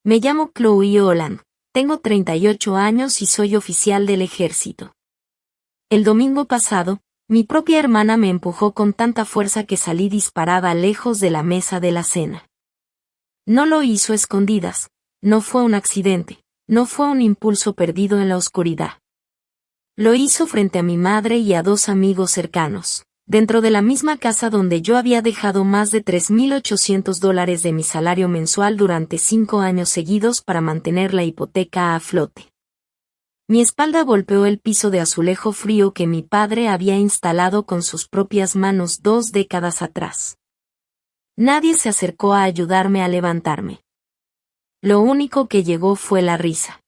Me llamo Chloe Holland, tengo 38 años y soy oficial del ejército. El domingo pasado, mi propia hermana me empujó con tanta fuerza que salí disparada lejos de la mesa de la cena. No lo hizo a escondidas, no fue un accidente, no fue un impulso perdido en la oscuridad. Lo hizo frente a mi madre y a dos amigos cercanos, dentro de la misma casa donde yo había dejado más de $3,800 de mi salario mensual durante 5 años seguidos para mantener la hipoteca a flote. Mi espalda golpeó el piso de azulejo frío que mi padre había instalado con sus propias manos 2 décadas atrás. Nadie se acercó a ayudarme a levantarme. Lo único que llegó fue la risa.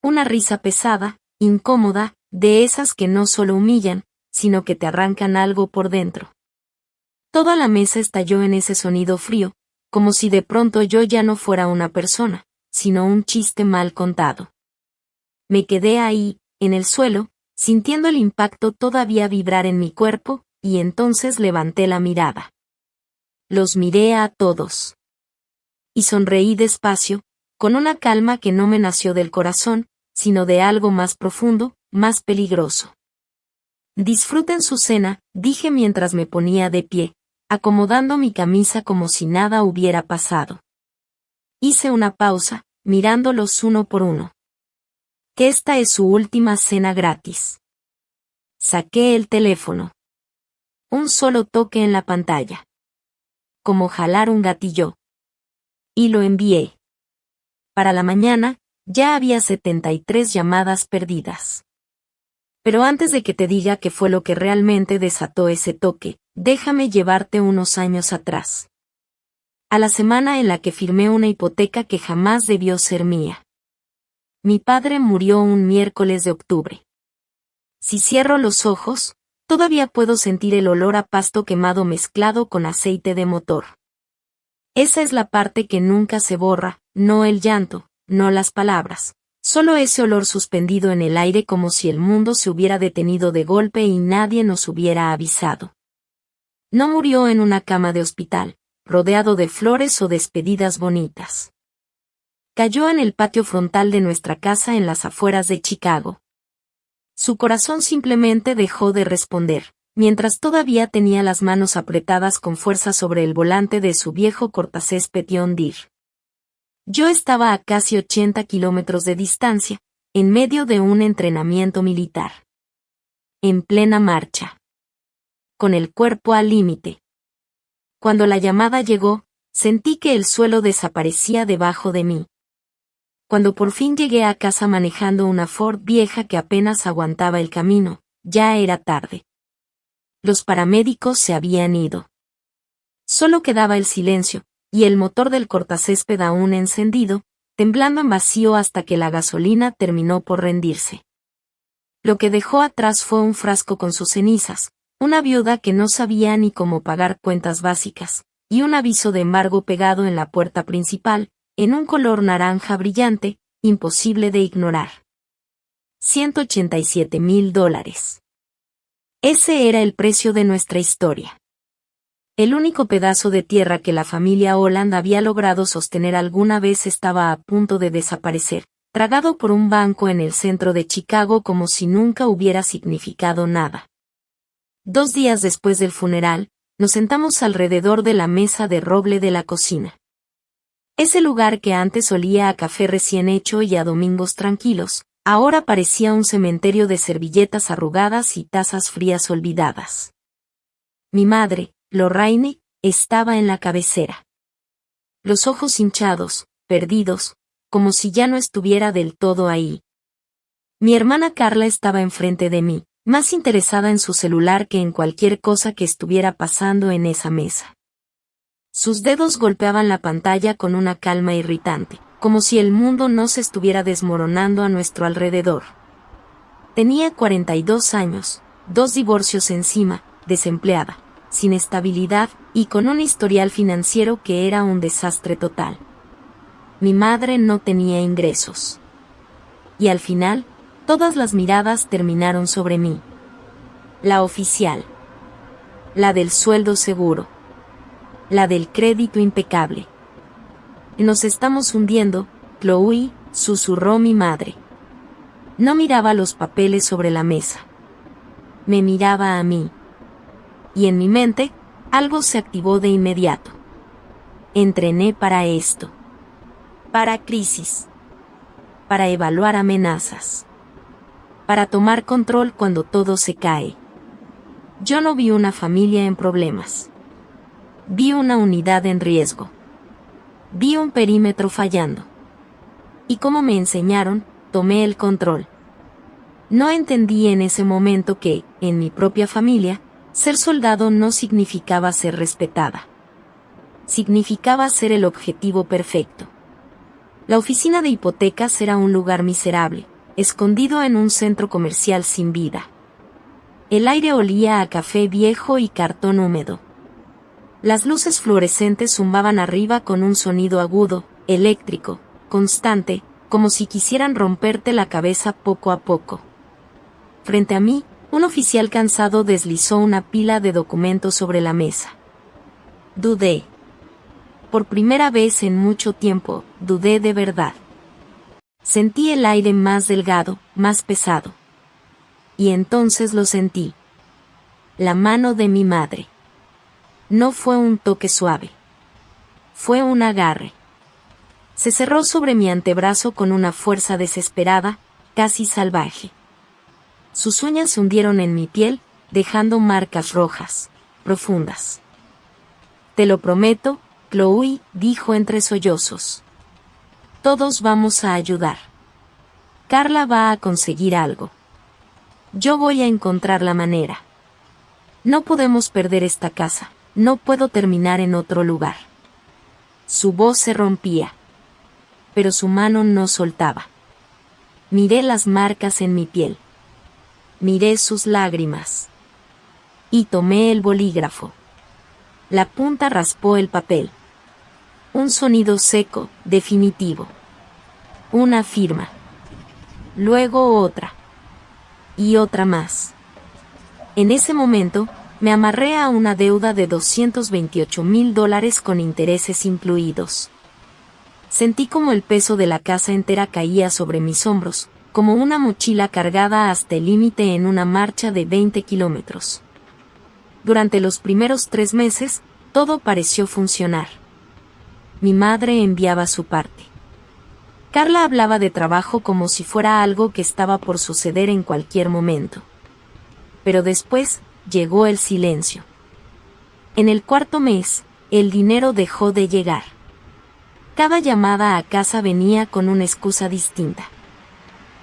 Una risa pesada, incómoda, de esas que no solo humillan, sino que te arrancan algo por dentro. Toda la mesa estalló en ese sonido frío, como si de pronto yo ya no fuera una persona, sino un chiste mal contado. Me quedé ahí, en el suelo, sintiendo el impacto todavía vibrar en mi cuerpo, y entonces levanté la mirada. Los miré a todos. Y sonreí despacio, con una calma que no me nació del corazón, sino de algo más profundo, más peligroso. Disfruten su cena, dije mientras me ponía de pie, acomodando mi camisa como si nada hubiera pasado. Hice una pausa, mirándolos uno por uno. Que esta es su última cena gratis. Saqué el teléfono. Un solo toque en la pantalla. Como jalar un gatillo. Y lo envié. Para la mañana, ya había 73 llamadas perdidas. Pero antes de que te diga qué fue lo que realmente desató ese toque, déjame llevarte unos años atrás. A la semana en la que firmé una hipoteca que jamás debió ser mía. Mi padre murió un miércoles de octubre. Si cierro los ojos, todavía puedo sentir el olor a pasto quemado mezclado con aceite de motor. Esa es la parte que nunca se borra, no el llanto, no las palabras, solo ese olor suspendido en el aire como si el mundo se hubiera detenido de golpe y nadie nos hubiera avisado. No murió en una cama de hospital, rodeado de flores o despedidas bonitas. Cayó en el patio frontal de nuestra casa en las afueras de Chicago. Su corazón simplemente dejó de responder, mientras todavía tenía las manos apretadas con fuerza sobre el volante de su viejo cortacésped John Deere. Yo estaba a casi 80 kilómetros de distancia, en medio de un entrenamiento militar. En plena marcha. Con el cuerpo al límite. Cuando la llamada llegó, sentí que el suelo desaparecía debajo de mí. Cuando por fin llegué a casa manejando una Ford vieja que apenas aguantaba el camino, ya era tarde. Los paramédicos se habían ido. Solo quedaba el silencio, y el motor del cortacésped aún encendido, temblando en vacío hasta que la gasolina terminó por rendirse. Lo que dejó atrás fue un frasco con sus cenizas, una viuda que no sabía ni cómo pagar cuentas básicas, y un aviso de embargo pegado en la puerta principal, en un color naranja brillante, imposible de ignorar. $187,000. Ese era el precio de nuestra historia. El único pedazo de tierra que la familia Holland había logrado sostener alguna vez estaba a punto de desaparecer, tragado por un banco en el centro de Chicago como si nunca hubiera significado nada. 2 días después del funeral, nos sentamos alrededor de la mesa de roble de la cocina. Ese lugar que antes olía a café recién hecho y a domingos tranquilos, ahora parecía un cementerio de servilletas arrugadas y tazas frías olvidadas. Mi madre, Lorraine, estaba en la cabecera. Los ojos hinchados, perdidos, como si ya no estuviera del todo ahí. Mi hermana Carla estaba enfrente de mí, más interesada en su celular que en cualquier cosa que estuviera pasando en esa mesa. Sus dedos golpeaban la pantalla con una calma irritante, como si el mundo no se estuviera desmoronando a nuestro alrededor. Tenía 42 años, 2 divorcios encima, desempleada, sin estabilidad y con un historial financiero que era un desastre total. Mi madre no tenía ingresos. Y al final, todas las miradas terminaron sobre mí. La oficial. La del sueldo seguro. La del crédito impecable. Nos estamos hundiendo, Chloe, susurró mi madre. No miraba los papeles sobre la mesa. Me miraba a mí. Y en mi mente, algo se activó de inmediato. Entrené para esto. Para crisis. Para evaluar amenazas. Para tomar control cuando todo se cae. Yo no vi una familia en problemas. Vi una unidad en riesgo. Vi un perímetro fallando. Y como me enseñaron, tomé el control. No entendí en ese momento que, en mi propia familia, ser soldado no significaba ser respetada. Significaba ser el objetivo perfecto. La oficina de hipotecas era un lugar miserable, escondido en un centro comercial sin vida. El aire olía a café viejo y cartón húmedo. Las luces fluorescentes zumbaban arriba con un sonido agudo, eléctrico, constante, como si quisieran romperte la cabeza poco a poco. Frente a mí, un oficial cansado deslizó una pila de documentos sobre la mesa. Dudé. Por primera vez en mucho tiempo, dudé de verdad. Sentí el aire más delgado, más pesado. Y entonces lo sentí. La mano de mi madre. No fue un toque suave. Fue un agarre. Se cerró sobre mi antebrazo con una fuerza desesperada, casi salvaje. Sus uñas se hundieron en mi piel, dejando marcas rojas, profundas. Te lo prometo, Chloe, dijo entre sollozos. Todos vamos a ayudar. Carla va a conseguir algo. Yo voy a encontrar la manera. No podemos perder esta casa, no puedo terminar en otro lugar. Su voz se rompía. Pero su mano no soltaba. Miré las marcas en mi piel. Miré sus lágrimas. Y tomé el bolígrafo. La punta raspó el papel. Un sonido seco, definitivo. Una firma. Luego otra. Y otra más. En ese momento, me amarré a una deuda de $228,000 con intereses incluidos. Sentí como el peso de la casa entera caía sobre mis hombros, como una mochila cargada hasta el límite en una marcha de 20 kilómetros. Durante los primeros 3 meses, todo pareció funcionar. Mi madre enviaba su parte. Carla hablaba de trabajo como si fuera algo que estaba por suceder en cualquier momento. Pero después, llegó el silencio. En el 4.º mes, el dinero dejó de llegar. Cada llamada a casa venía con una excusa distinta.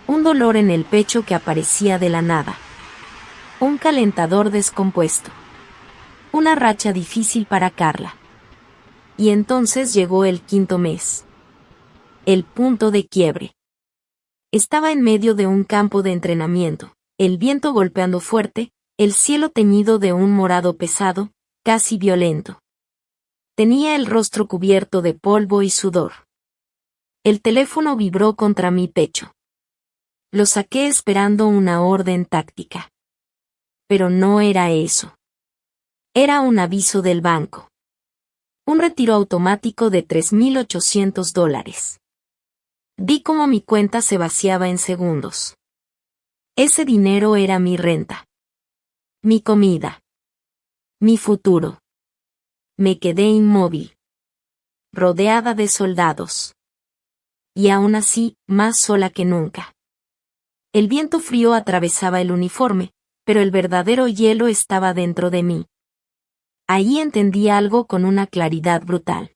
Un dolor en el pecho que aparecía de la nada. Un calentador descompuesto. Una racha difícil para Carla. Y entonces llegó el 5.º mes. El punto de quiebre. Estaba en medio de un campo de entrenamiento, el viento golpeando fuerte, el cielo teñido de un morado pesado, casi violento. Tenía el rostro cubierto de polvo y sudor. El teléfono vibró contra mi pecho. Lo saqué esperando una orden táctica. Pero no era eso. Era un aviso del banco. Un retiro automático de $3,800. Vi cómo mi cuenta se vaciaba en segundos. Ese dinero era mi renta. Mi comida. Mi futuro. Me quedé inmóvil. Rodeada de soldados. Y aún así, más sola que nunca. El viento frío atravesaba el uniforme, pero el verdadero hielo estaba dentro de mí. Ahí entendí algo con una claridad brutal.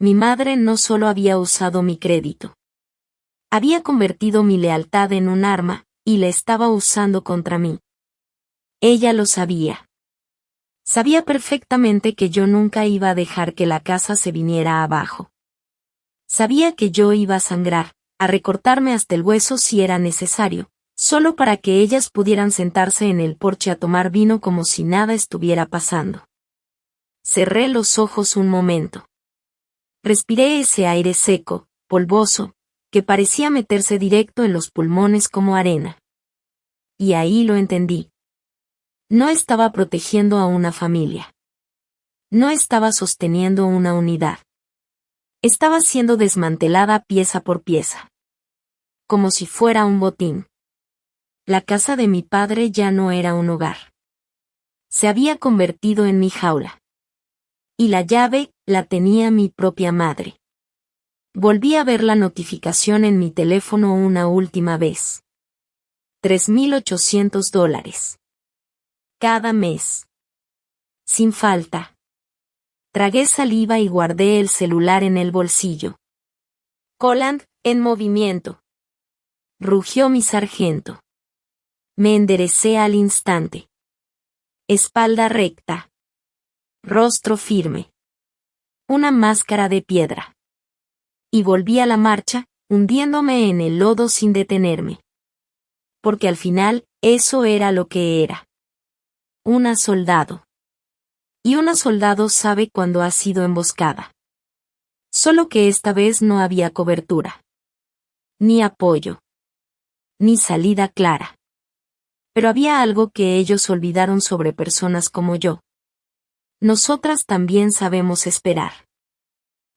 Mi madre no solo había usado mi crédito. Había convertido mi lealtad en un arma, y la estaba usando contra mí. Ella lo sabía. Sabía perfectamente que yo nunca iba a dejar que la casa se viniera abajo. Sabía que yo iba a sangrar, a recortarme hasta el hueso si era necesario, solo para que ellas pudieran sentarse en el porche a tomar vino como si nada estuviera pasando. Cerré los ojos un momento. Respiré ese aire seco, polvoso, que parecía meterse directo en los pulmones como arena. Y ahí lo entendí. No estaba protegiendo a una familia. No estaba sosteniendo una unidad. Estaba siendo desmantelada pieza por pieza. Como si fuera un botín. La casa de mi padre ya no era un hogar. Se había convertido en mi jaula. Y la llave la tenía mi propia madre. Volví a ver la notificación en mi teléfono una última vez. $3,800. Cada mes. Sin falta. Tragué saliva y guardé el celular en el bolsillo. Colland, en movimiento. Rugió mi sargento. Me enderecé al instante. Espalda recta. Rostro firme. Una máscara de piedra. Y volví a la marcha, hundiéndome en el lodo sin detenerme. Porque al final, eso era lo que era. Una soldado. Y una soldado sabe cuando ha sido emboscada. Solo que esta vez no había cobertura. Ni apoyo. Ni salida clara. Pero había algo que ellos olvidaron sobre personas como yo. Nosotras también sabemos esperar.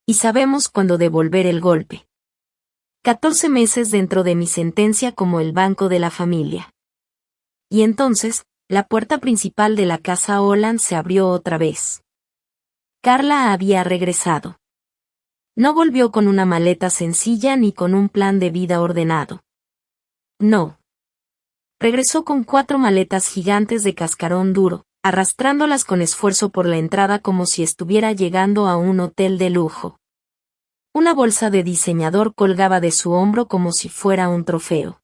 Y sabemos cuándo devolver el golpe. 14 meses dentro de mi sentencia como el banco de la familia. Y entonces, la puerta principal de la casa Holland se abrió otra vez. Carla había regresado. No volvió con una maleta sencilla ni con un plan de vida ordenado. No. Regresó con 4 maletas gigantes de cascarón duro, arrastrándolas con esfuerzo por la entrada como si estuviera llegando a un hotel de lujo. Una bolsa de diseñador colgaba de su hombro como si fuera un trofeo.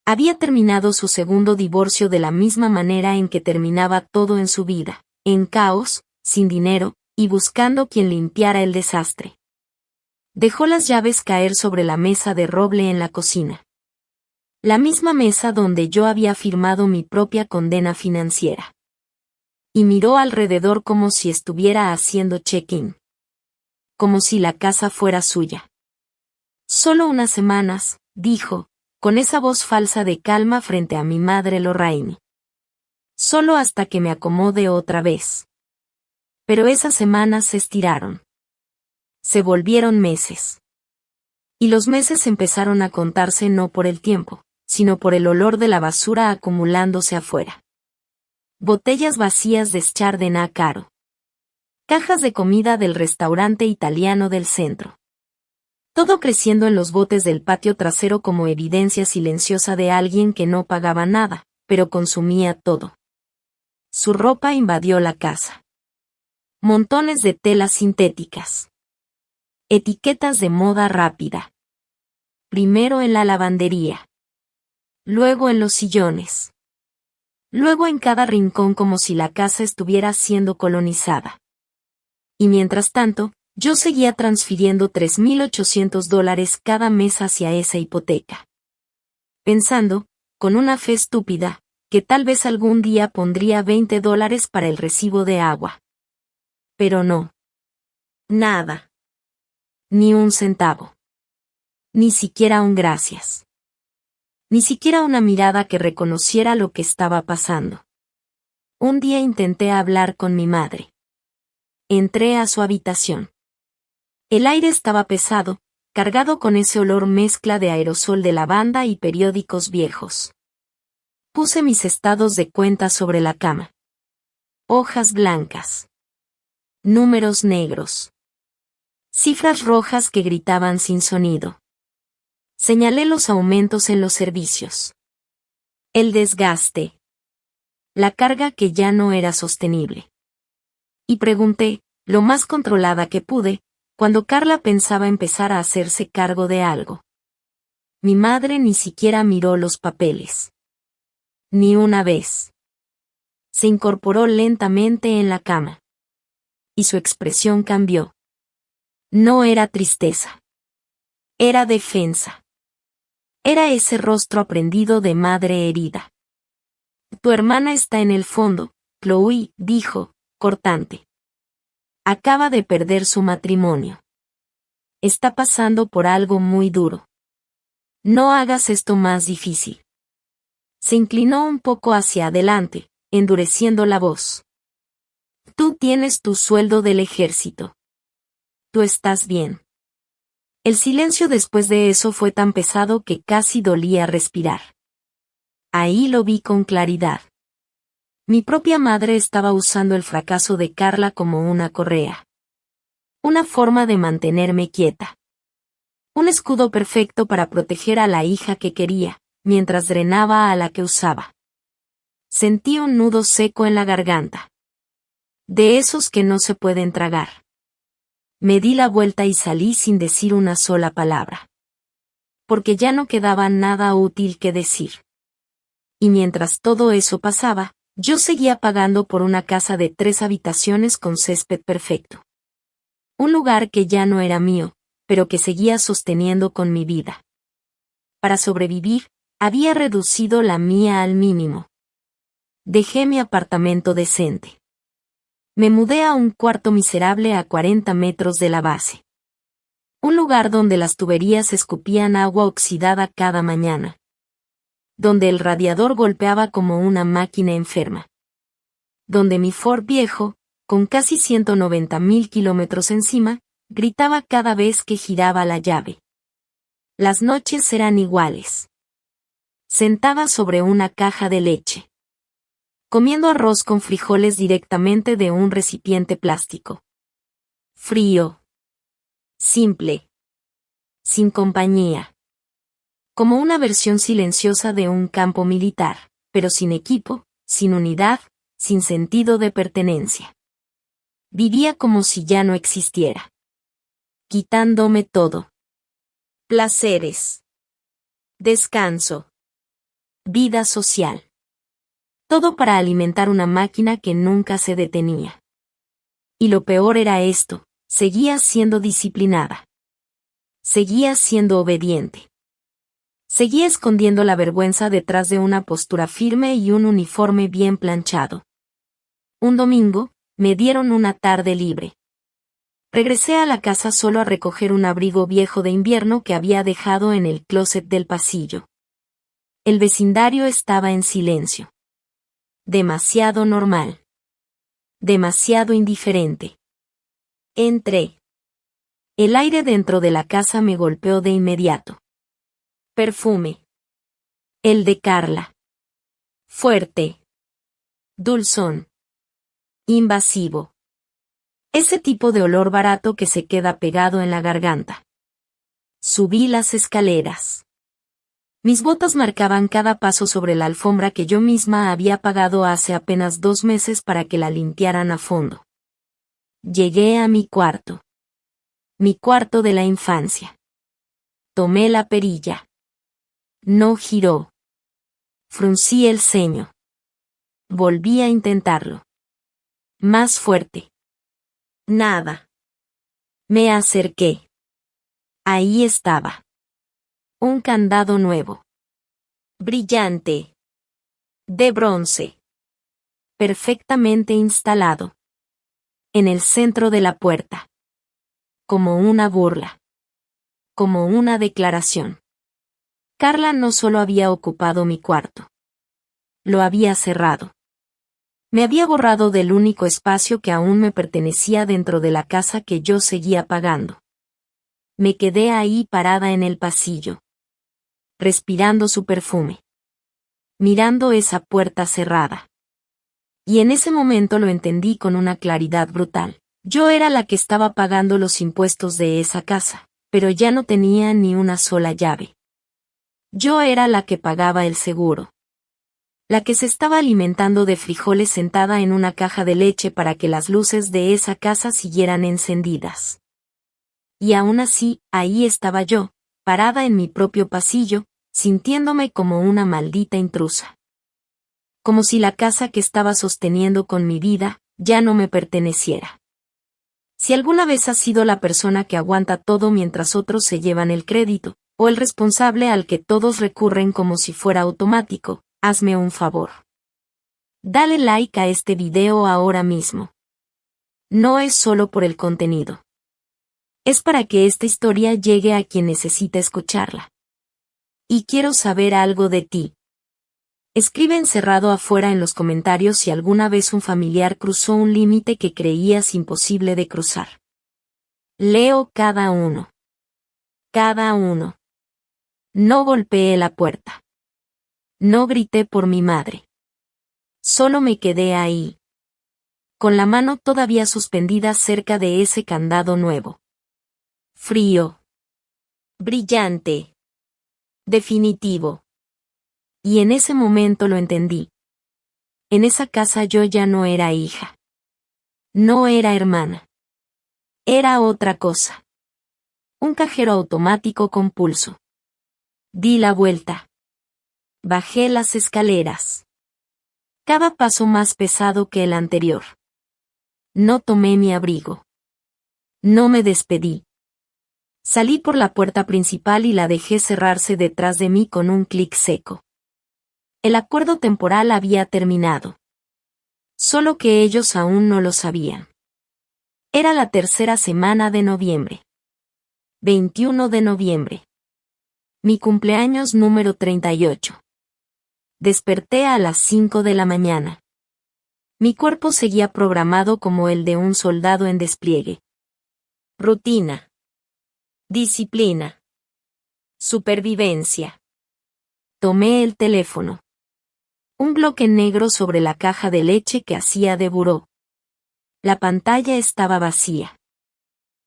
Había terminado su segundo divorcio de la misma manera en que terminaba todo en su vida, en caos, sin dinero, y buscando quien limpiara el desastre. Dejó las llaves caer sobre la mesa de roble en la cocina. La misma mesa donde yo había firmado mi propia condena financiera. Y miró alrededor como si estuviera haciendo check-in. Como si la casa fuera suya. Solo unas semanas, dijo, con esa voz falsa de calma frente a mi madre Lorraine. Solo hasta que me acomode otra vez. Pero esas semanas se estiraron. Se volvieron meses. Y los meses empezaron a contarse no por el tiempo, sino por el olor de la basura acumulándose afuera. Botellas vacías de Chardonnay caro. Cajas de comida del restaurante italiano del centro. Todo creciendo en los botes del patio trasero como evidencia silenciosa de alguien que no pagaba nada, pero consumía todo. Su ropa invadió la casa. Montones de telas sintéticas. Etiquetas de moda rápida. Primero en la lavandería. Luego en los sillones. Luego en cada rincón como si la casa estuviera siendo colonizada. Y mientras tanto, yo seguía transfiriendo $3,800 cada mes hacia esa hipoteca. Pensando, con una fe estúpida, que tal vez algún día pondría $20 para el recibo de agua. Pero no. Nada. Ni un centavo. Ni siquiera un gracias. Ni siquiera una mirada que reconociera lo que estaba pasando. Un día intenté hablar con mi madre. Entré a su habitación. El aire estaba pesado, cargado con ese olor mezcla de aerosol de lavanda y periódicos viejos. Puse mis estados de cuenta sobre la cama. Hojas blancas. Números negros. Cifras rojas que gritaban sin sonido. Señalé los aumentos en los servicios. El desgaste. La carga que ya no era sostenible. Y pregunté, lo más controlada que pude, cuando Carla pensaba empezar a hacerse cargo de algo. Mi madre ni siquiera miró los papeles. Ni una vez. Se incorporó lentamente en la cama. Y su expresión cambió. No era tristeza. Era defensa. Era ese rostro aprendido de madre herida. Tu hermana está en el fondo, Chloe, dijo, cortante. Acaba de perder su matrimonio. Está pasando por algo muy duro. No hagas esto más difícil. Se inclinó un poco hacia adelante, endureciendo la voz. Tú tienes tu sueldo del ejército. ¿tú estás bien? El silencio después de eso fue tan pesado que casi dolía respirar. Ahí lo vi con claridad. Mi propia madre estaba usando el fracaso de Carla como una correa. Una forma de mantenerme quieta. Un escudo perfecto para proteger a la hija que quería, mientras drenaba a la que usaba. Sentí un nudo seco en la garganta. De esos que no se pueden tragar. Me di la vuelta y salí sin decir una sola palabra. Porque ya no quedaba nada útil que decir. Y mientras todo eso pasaba, yo seguía pagando por una casa de 3 habitaciones con césped perfecto. Un lugar que ya no era mío, pero que seguía sosteniendo con mi vida. Para sobrevivir, había reducido la mía al mínimo. Dejé mi apartamento decente. Me mudé a un cuarto miserable a 40 metros de la base. Un lugar donde las tuberías escupían agua oxidada cada mañana. Donde el radiador golpeaba como una máquina enferma. Donde mi Ford viejo, con casi 190.000 kilómetros encima, gritaba cada vez que giraba la llave. Las noches eran iguales. Sentada sobre una caja de leche. Comiendo arroz con frijoles directamente de un recipiente plástico. Frío. Simple. Sin compañía. Como una versión silenciosa de un campo militar, pero sin equipo, sin unidad, sin sentido de pertenencia. Vivía como si ya no existiera. Quitándome todo. Placeres. Descanso. Vida social. Todo para alimentar una máquina que nunca se detenía. Y lo peor era esto, seguía siendo disciplinada. Seguía siendo obediente. Seguía escondiendo la vergüenza detrás de una postura firme y un uniforme bien planchado. Un domingo, me dieron una tarde libre. Regresé a la casa solo a recoger un abrigo viejo de invierno que había dejado en el closet del pasillo. El vecindario estaba en silencio. Demasiado normal. Demasiado indiferente. Entré. El aire dentro de la casa me golpeó de inmediato. Perfume. El de Carla. Fuerte. Dulzón. Invasivo. Ese tipo de olor barato que se queda pegado en la garganta. Subí las escaleras. Mis botas marcaban cada paso sobre la alfombra que yo misma había pagado hace apenas 2 meses para que la limpiaran a fondo. Llegué a mi cuarto. Mi cuarto de la infancia. Tomé la perilla. No giró. Fruncí el ceño. Volví a intentarlo. Más fuerte. Nada. Me acerqué. Ahí estaba. Un candado nuevo. Brillante. De bronce. Perfectamente instalado. En el centro de la puerta. Como una burla. Como una declaración. Carla no solo había ocupado mi cuarto. Lo había cerrado. Me había borrado del único espacio que aún me pertenecía dentro de la casa que yo seguía pagando. Me quedé ahí parada en el pasillo. Respirando su perfume. Mirando esa puerta cerrada. Y en ese momento lo entendí con una claridad brutal. Yo era la que estaba pagando los impuestos de esa casa, pero ya no tenía ni una sola llave. Yo era la que pagaba el seguro. La que se estaba alimentando de frijoles sentada en una caja de leche para que las luces de esa casa siguieran encendidas. Y aún así, ahí estaba yo, parada en mi propio pasillo, sintiéndome como una maldita intrusa. Como si la casa que estaba sosteniendo con mi vida, ya no me perteneciera. Si alguna vez has sido la persona que aguanta todo mientras otros se llevan el crédito, o el responsable al que todos recurren como si fuera automático, hazme un favor. Dale like a este video ahora mismo. No es solo por el contenido. Es para que esta historia llegue a quien necesita escucharla. Y quiero saber algo de ti. Escribe encerrado afuera en los comentarios si alguna vez un familiar cruzó un límite que creías imposible de cruzar. Leo cada uno. Cada uno. No golpeé la puerta. No grité por mi madre. Solo me quedé ahí, con la mano todavía suspendida cerca de ese candado nuevo. Frío. Brillante. Definitivo. Y en ese momento lo entendí. En esa casa yo ya no era hija. No era hermana. Era otra cosa. Un cajero automático con pulso. Di la vuelta. Bajé las escaleras. Cada paso más pesado que el anterior. No tomé mi abrigo. No me despedí. Salí por la puerta principal y la dejé cerrarse detrás de mí con un clic seco. El acuerdo temporal había terminado. Solo que ellos aún no lo sabían. Era la tercera semana de noviembre. 21 de noviembre. Mi cumpleaños número 38. Desperté a las 5 de la mañana. Mi cuerpo seguía programado como el de un soldado en despliegue. Rutina. Disciplina. Supervivencia. Tomé el teléfono. Un bloque negro sobre la caja de leche que hacía de buró. La pantalla estaba vacía.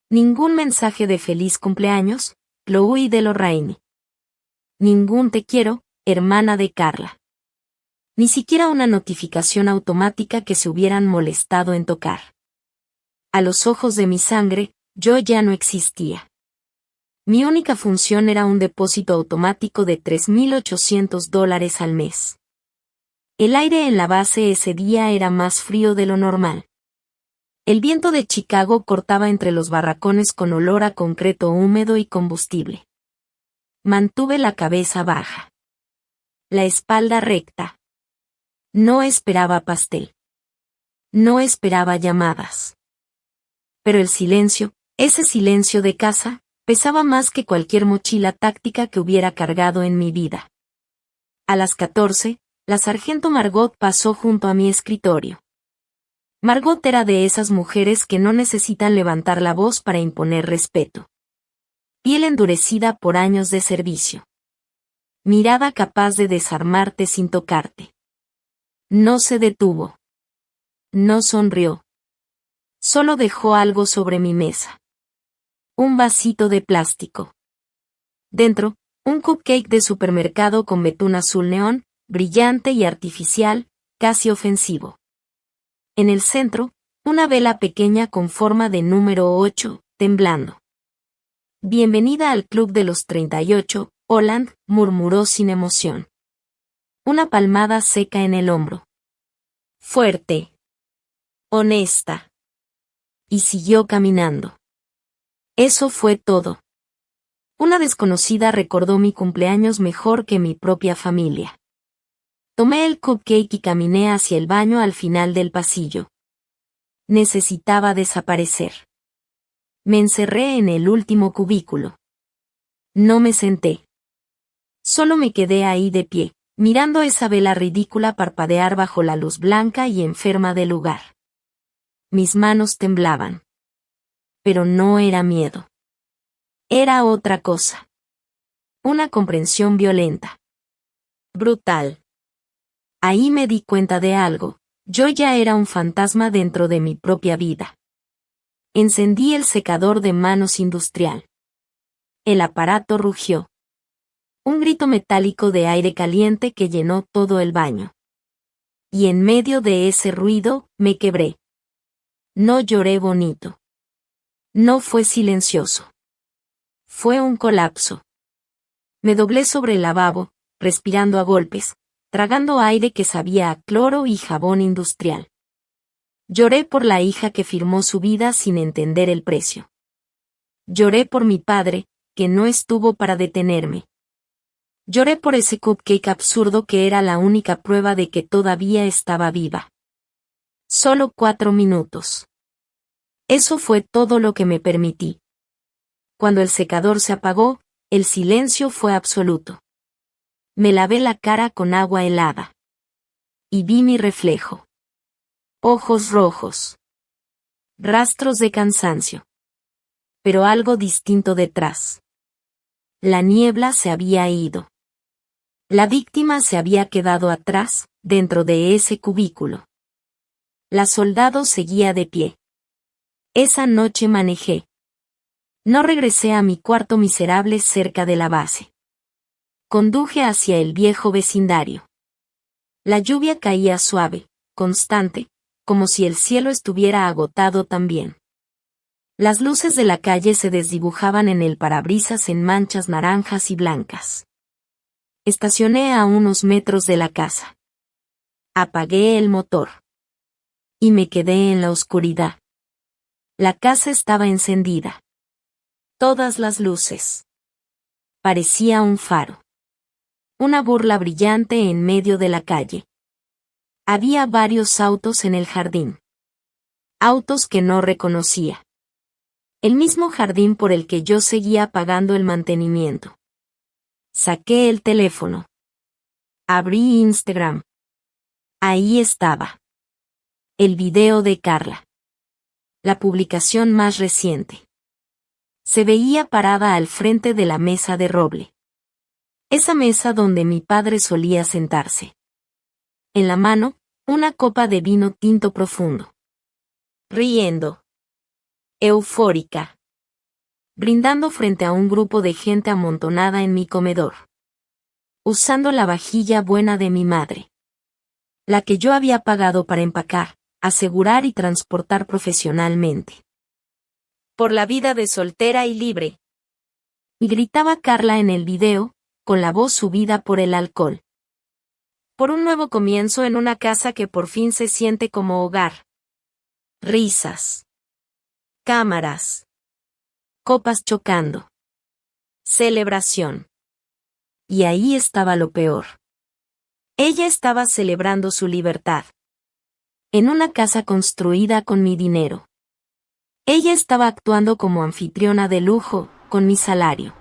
Ningún mensaje de feliz cumpleaños, Chloe de Lorraine. Ningún te quiero, hermana de Carla. Ni siquiera una notificación automática que se hubieran molestado en tocar. A los ojos de mi sangre, yo ya no existía. Mi única función era un depósito automático de $3,800 al mes. El aire en la base ese día era más frío de lo normal. El viento de Chicago cortaba entre los barracones con olor a concreto húmedo y combustible. Mantuve la cabeza baja. La espalda recta. No esperaba pastel. No esperaba llamadas. Pero el silencio, ese silencio de casa, pesaba más que cualquier mochila táctica que hubiera cargado en mi vida. A las 14, la sargento Margot pasó junto a mi escritorio. Margot era de esas mujeres que no necesitan levantar la voz para imponer respeto. Piel endurecida por años de servicio. Mirada capaz de desarmarte sin tocarte. No se detuvo. No sonrió. Solo dejó algo sobre mi mesa. Un vasito de plástico. Dentro, un cupcake de supermercado con betún azul neón, brillante y artificial, casi ofensivo. En el centro, una vela pequeña con forma de número 8, temblando. Bienvenida al club de los 38, Holland, murmuró sin emoción. Una palmada seca en el hombro. Fuerte. Honesta. Y siguió caminando. Eso fue todo. Una desconocida recordó mi cumpleaños mejor que mi propia familia. Tomé el cupcake y caminé hacia el baño al final del pasillo. Necesitaba desaparecer. Me encerré en el último cubículo. No me senté. Solo me quedé ahí de pie, mirando esa vela ridícula parpadear bajo la luz blanca y enferma del lugar. Mis manos temblaban. Pero no era miedo. Era otra cosa. Una comprensión violenta. Brutal. Ahí me di cuenta de algo. Yo ya era un fantasma dentro de mi propia vida. Encendí el secador de manos industrial. El aparato rugió. Un grito metálico de aire caliente que llenó todo el baño. Y en medio de ese ruido, me quebré. No lloré bonito. No fue silencioso. Fue un colapso. Me doblé sobre el lavabo, respirando a golpes, tragando aire que sabía a cloro y jabón industrial. Lloré por la hija que firmó su vida sin entender el precio. Lloré por mi padre, que no estuvo para detenerme. Lloré por ese cupcake absurdo que era la única prueba de que todavía estaba viva. Solo 4 minutos. Eso fue todo lo que me permití. Cuando el secador se apagó, el silencio fue absoluto. Me lavé la cara con agua helada. Y vi mi reflejo. Ojos rojos. Rastros de cansancio. pero algo distinto detrás. La niebla se había ido. La víctima se había quedado atrás, dentro de ese cubículo. La soldado seguía de pie. Esa noche manejé. No regresé a mi cuarto miserable cerca de la base. Conduje hacia el viejo vecindario. La lluvia caía suave, constante, como si el cielo estuviera agotado también. Las luces de la calle se desdibujaban en el parabrisas en manchas naranjas y blancas. Estacioné a unos metros de la casa. Apagué el motor. Y me quedé en la oscuridad. La casa estaba encendida. Todas las luces. Parecía un faro. Una burla brillante en medio de la calle. Había varios autos en el jardín. Autos que no reconocía. El mismo jardín por el que yo seguía pagando el mantenimiento. Saqué el teléfono. Abrí Instagram. Ahí estaba. El video de Carla. La publicación más reciente. Se veía parada al frente de la mesa de roble. Esa mesa donde mi padre solía sentarse. En la mano, una copa de vino tinto profundo. Riendo. Eufórica. Brindando frente a un grupo de gente amontonada en mi comedor. Usando la vajilla buena de mi madre. La que yo había pagado para empacar, asegurar y transportar profesionalmente. Por la vida de soltera y libre. Y gritaba Carla en el video, con la voz subida por el alcohol. Por un nuevo comienzo en una casa que por fin se siente como hogar. Risas. Cámaras. Copas chocando. Celebración. Y ahí estaba lo peor. Ella estaba celebrando su libertad. En una casa construida con mi dinero. Ella estaba actuando como anfitriona de lujo, con mi salario.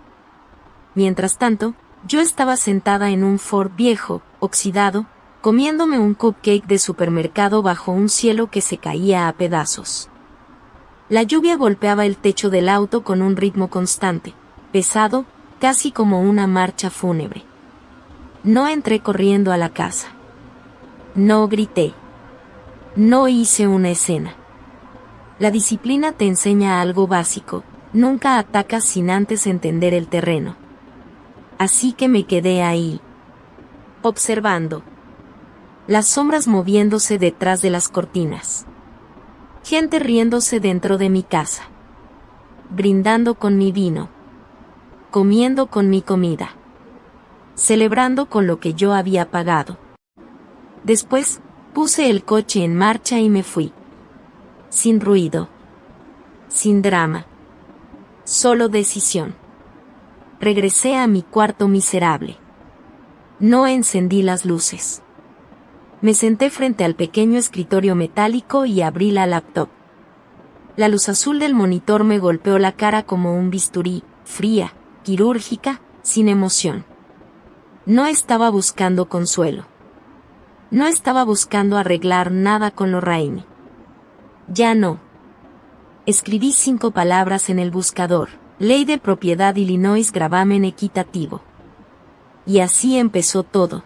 Mientras tanto, yo estaba sentada en un Ford viejo, oxidado, comiéndome un cupcake de supermercado bajo un cielo que se caía a pedazos. La lluvia golpeaba el techo del auto con un ritmo constante, pesado, casi como una marcha fúnebre. No entré corriendo a la casa. No grité. No hice una escena. La disciplina te enseña algo básico, nunca atacas sin antes entender el terreno. Así que me quedé ahí, observando. Las sombras moviéndose detrás de las cortinas. Gente riéndose dentro de mi casa. Brindando con mi vino. Comiendo con mi comida. Celebrando con lo que yo había pagado. Después, puse el coche en marcha y me fui. Sin ruido. Sin drama. Solo decisión. Regresé a mi cuarto miserable. No encendí las luces. Me senté frente al pequeño escritorio metálico y abrí la laptop. La luz azul del monitor me golpeó la cara como un bisturí, fría, quirúrgica, sin emoción. No estaba buscando consuelo. No estaba buscando arreglar nada con Lorraine. Ya no. Escribí 5 palabras en el buscador. Ley de propiedad Illinois gravamen equitativo. Y así empezó todo.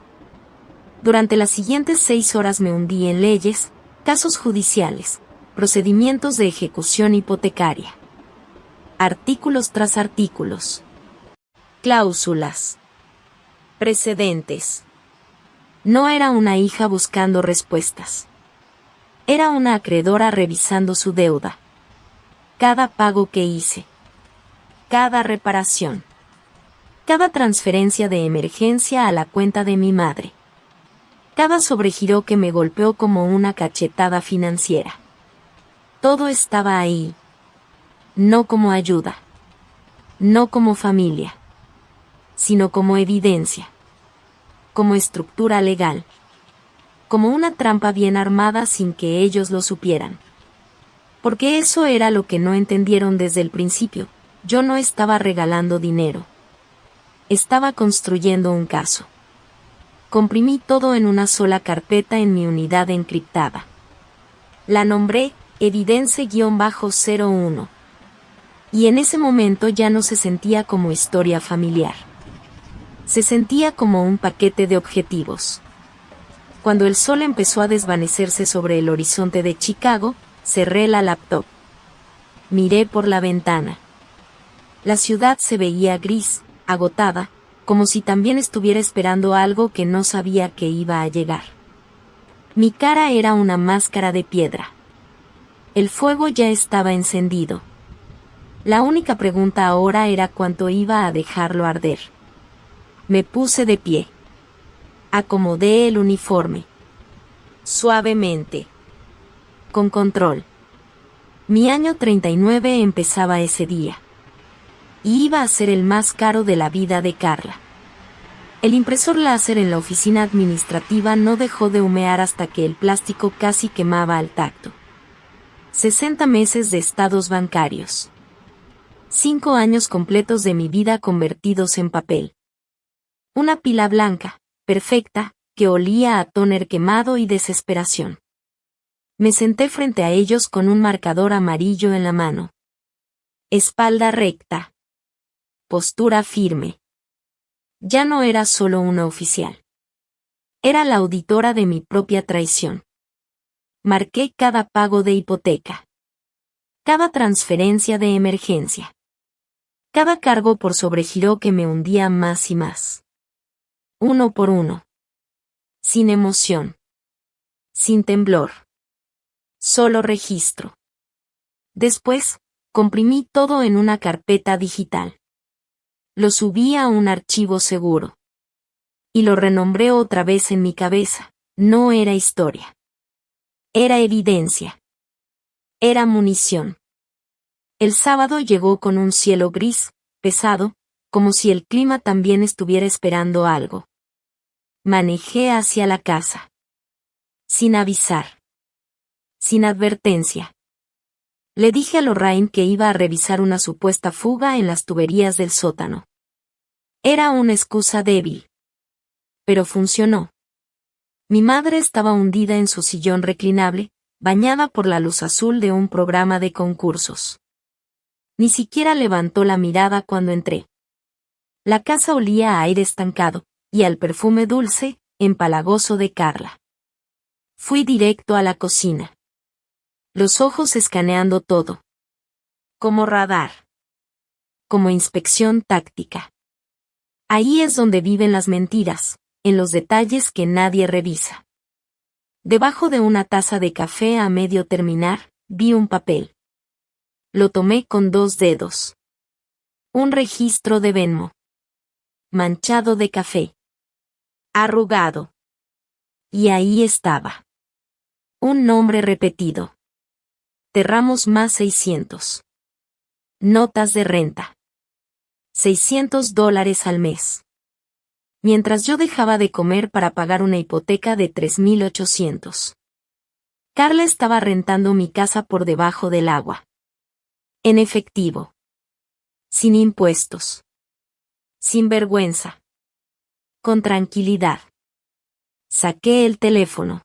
Durante las siguientes 6 horas me hundí en leyes, casos judiciales, procedimientos de ejecución hipotecaria. Artículos tras artículos. Cláusulas. Precedentes. No era una hija buscando respuestas. Era una acreedora revisando su deuda. Cada pago que hice. Cada reparación. Cada transferencia de emergencia a la cuenta de mi madre. Cada sobregiro que me golpeó como una cachetada financiera. Todo estaba ahí. No como ayuda. No como familia. Sino como evidencia. Como estructura legal. Como una trampa bien armada sin que ellos lo supieran. Porque eso era lo que no entendieron desde el principio. Yo no estaba regalando dinero. Estaba construyendo un caso. Comprimí todo en una sola carpeta en mi unidad encriptada. La nombré Evidence-01. Y en ese momento ya no se sentía como historia familiar. Se sentía como un paquete de objetivos. Cuando el sol empezó a desvanecerse sobre el horizonte de Chicago, cerré la laptop. Miré por la ventana. La ciudad se veía gris, agotada, como si también estuviera esperando algo que no sabía que iba a llegar. Mi cara era una máscara de piedra. El fuego ya estaba encendido. La única pregunta ahora era cuánto iba a dejarlo arder. Me puse de pie. Acomodé el uniforme. Suavemente. Con control. Mi año 39 empezaba ese día. Y iba a ser el más caro de la vida de Carla. El impresor láser en la oficina administrativa no dejó de humear hasta que el plástico casi quemaba al tacto. 60 meses de estados bancarios. 5 años completos de mi vida convertidos en papel. Una pila blanca, perfecta, que olía a tóner quemado y desesperación. Me senté frente a ellos con un marcador amarillo en la mano. Espalda recta. Postura firme. Ya no era solo una oficial. Era la auditora de mi propia traición. Marqué cada pago de hipoteca. Cada transferencia de emergencia. Cada cargo por sobregiro que me hundía más y más. Uno por uno. Sin emoción. Sin temblor. Solo registro. Después, comprimí todo en una carpeta digital. Lo subí a un archivo seguro. Y lo renombré otra vez en mi cabeza. No era historia. Era evidencia. Era munición. El sábado llegó con un cielo gris, pesado, como si el clima también estuviera esperando algo. Manejé hacia la casa. Sin avisar. Sin advertencia. Le dije a Lorraine que iba a revisar una supuesta fuga en las tuberías del sótano. Era una excusa débil. Pero funcionó. Mi madre estaba hundida en su sillón reclinable, bañada por la luz azul de un programa de concursos. Ni siquiera levantó la mirada cuando entré. La casa olía a aire estancado, y al perfume dulce, empalagoso de Carla. Fui directo a la cocina. Los ojos escaneando todo. Como radar. Como inspección táctica. Ahí es donde viven las mentiras, en los detalles que nadie revisa. Debajo de una taza de café a medio terminar, vi un papel. Lo tomé con 2 dedos. Un registro de Venmo. Manchado de café. Arrugado. Y ahí estaba. Un nombre repetido. Terramos más 600. Notas de renta. $600 al mes. Mientras yo dejaba de comer para pagar una hipoteca de 3.800. Carla estaba rentando mi casa por debajo del agua. En efectivo. Sin impuestos. Sin vergüenza. Con tranquilidad. Saqué el teléfono.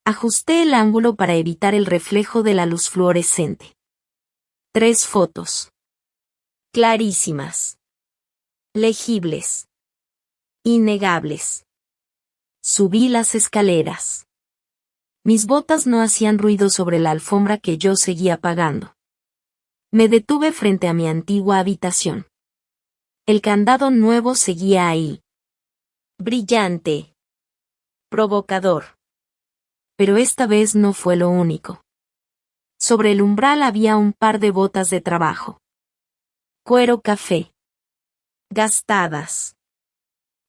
Ajusté el ángulo para evitar el reflejo de la luz fluorescente. 3 fotos. Clarísimas. Legibles. Innegables. Subí las escaleras. Mis botas no hacían ruido sobre la alfombra que yo seguía pagando. Me detuve frente a mi antigua habitación. El candado nuevo seguía ahí. Brillante. Provocador. Pero esta vez no fue lo único. Sobre el umbral había un par de botas de trabajo. Cuero café. Gastadas.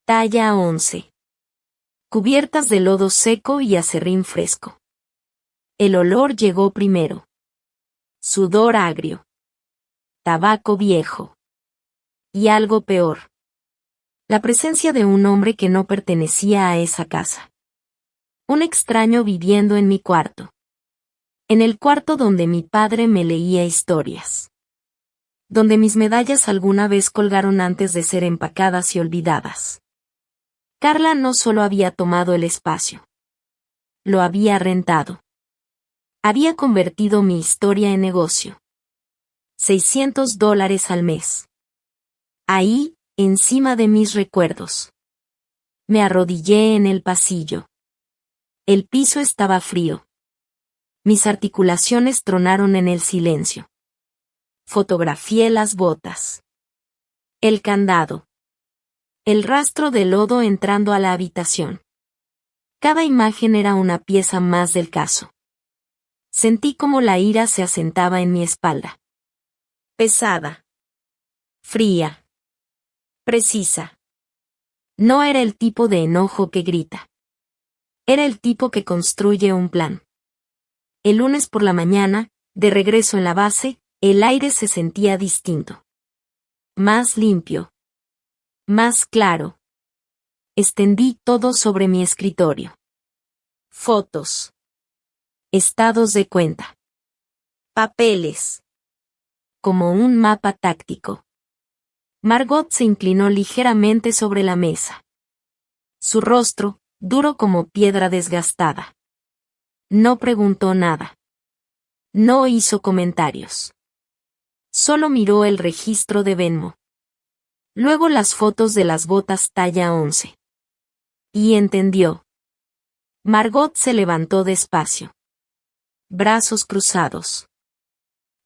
Talla 11. Cubiertas de lodo seco y acerrín fresco. El olor llegó primero. Sudor agrio. Tabaco viejo. Y algo peor. La presencia de un hombre que no pertenecía a esa casa. Un extraño viviendo en mi cuarto. En el cuarto donde mi padre me leía historias. Donde mis medallas alguna vez colgaron antes de ser empacadas y olvidadas. Carla no solo había tomado el espacio. Lo había rentado. Había convertido mi historia en negocio. $600 al mes. Ahí, encima de mis recuerdos. Me arrodillé en el pasillo. El piso estaba frío. Mis articulaciones tronaron en el silencio. Fotografié las botas. El candado. El rastro de lodo entrando a la habitación. Cada imagen era una pieza más del caso. Sentí como la ira se asentaba en mi espalda. Pesada. Fría. Precisa. No era el tipo de enojo que grita. Era el tipo que construye un plan. El lunes por la mañana, de regreso en la base, el aire se sentía distinto. Más limpio. Más claro. Extendí todo sobre mi escritorio. Fotos. Estados de cuenta. Papeles. Como un mapa táctico. Margot se inclinó ligeramente sobre la mesa. Su rostro, duro como piedra desgastada. No preguntó nada. No hizo comentarios. Solo miró el registro de Venmo. Luego las fotos de las botas talla 11. Y entendió. Margot se levantó despacio. Brazos cruzados.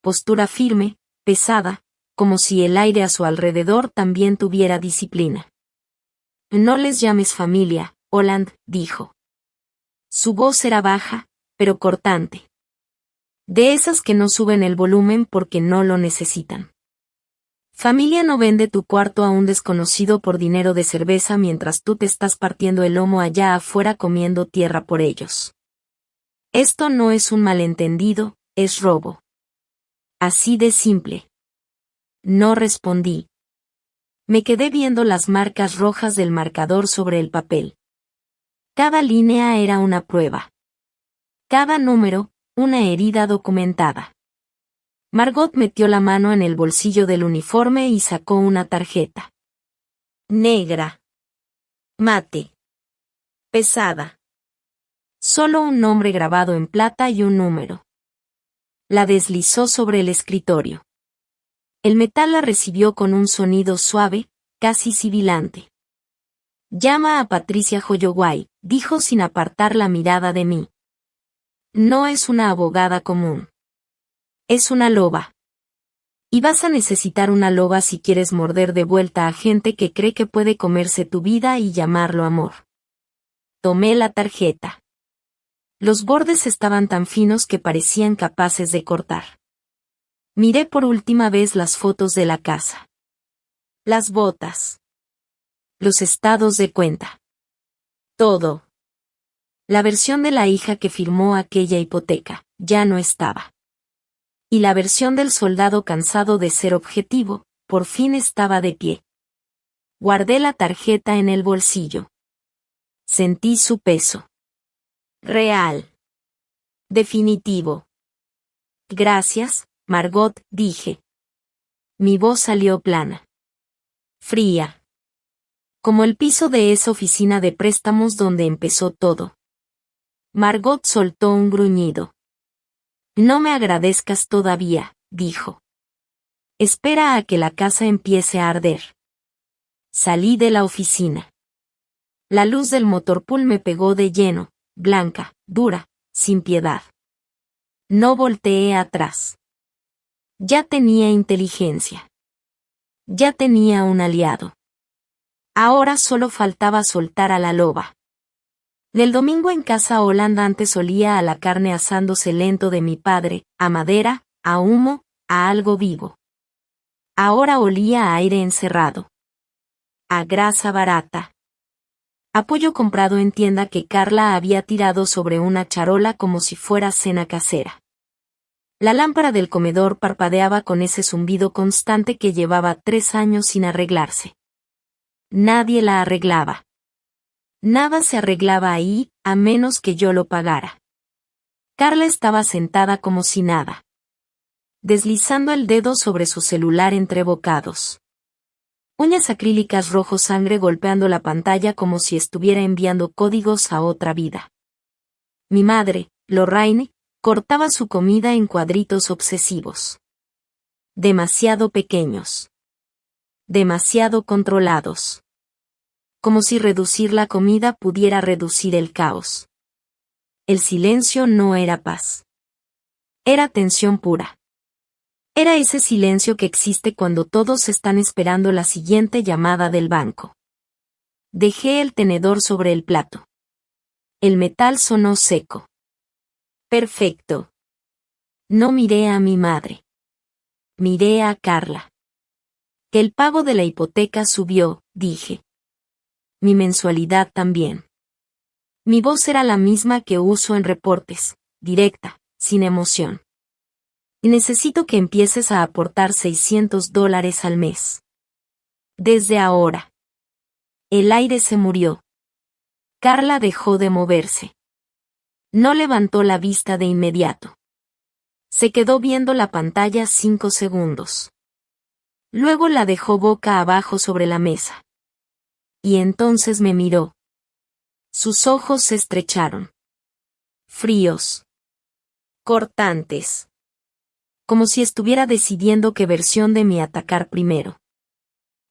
Postura firme, pesada, como si el aire a su alrededor también tuviera disciplina. No les llames familia, Holland, dijo. Su voz era baja, pero cortante. De esas que no suben el volumen porque no lo necesitan. Familia no vende tu cuarto a un desconocido por dinero de cerveza mientras tú te estás partiendo el lomo allá afuera comiendo tierra por ellos. Esto no es un malentendido, es robo. Así de simple. No respondí. Me quedé viendo las marcas rojas del marcador sobre el papel. Cada línea era una prueba. Cada número, una herida documentada. Margot metió la mano en el bolsillo del uniforme y sacó una tarjeta. Negra. Mate. Pesada. Solo un nombre grabado en plata y un número. La deslizó sobre el escritorio. El metal la recibió con un sonido suave, casi sibilante. Llama a Patricia Holloway, dijo sin apartar la mirada de mí. No es una abogada común. Es una loba. Y vas a necesitar una loba si quieres morder de vuelta a gente que cree que puede comerse tu vida y llamarlo amor. Tomé la tarjeta. Los bordes estaban tan finos que parecían capaces de cortar. Miré por última vez las fotos de la casa. Las botas. Los estados de cuenta. Todo. La versión de la hija que firmó aquella hipoteca, ya no estaba. Y la versión del soldado cansado de ser objetivo, por fin estaba de pie. Guardé la tarjeta en el bolsillo. Sentí su peso. Real. Definitivo. Gracias, Margot, dije. Mi voz salió plana. Fría. Como el piso de esa oficina de préstamos donde empezó todo. Margot soltó un gruñido. No me agradezcas todavía, dijo. Espera a que la casa empiece a arder. Salí de la oficina. La luz del motorpool me pegó de lleno, blanca, dura, sin piedad. No volteé atrás. Ya tenía inteligencia. Ya tenía un aliado. Ahora solo faltaba soltar a la loba. El domingo en casa Holland antes olía a la carne asándose lento de mi padre, a madera, a humo, a algo vivo. Ahora olía a aire encerrado. A grasa barata. A pollo comprado en tienda que Carla había tirado sobre una charola como si fuera cena casera. La lámpara del comedor parpadeaba con ese zumbido constante que llevaba 3 años sin arreglarse. Nadie la arreglaba. Nada se arreglaba ahí, a menos que yo lo pagara. Carla estaba sentada como si nada. Deslizando el dedo sobre su celular entre bocados. Uñas acrílicas rojo sangre golpeando la pantalla como si estuviera enviando códigos a otra vida. Mi madre, Lorraine, cortaba su comida en cuadritos obsesivos. Demasiado pequeños. Demasiado controlados. Como si reducir la comida pudiera reducir el caos. El silencio no era paz. Era tensión pura. Era ese silencio que existe cuando todos están esperando la siguiente llamada del banco. Dejé el tenedor sobre el plato. El metal sonó seco. Perfecto. No miré a mi madre. Miré a Carla. Que el pago de la hipoteca subió, dije. Mi mensualidad también. Mi voz era la misma que uso en reportes, directa, sin emoción. Necesito que empieces a aportar $600 al mes. Desde ahora. El aire se murió. Carla dejó de moverse. No levantó la vista de inmediato. Se quedó viendo la pantalla 5 segundos. Luego la dejó boca abajo sobre la mesa. Y entonces me miró. Sus ojos se estrecharon. Fríos. Cortantes. Como si estuviera decidiendo qué versión de mí atacar primero.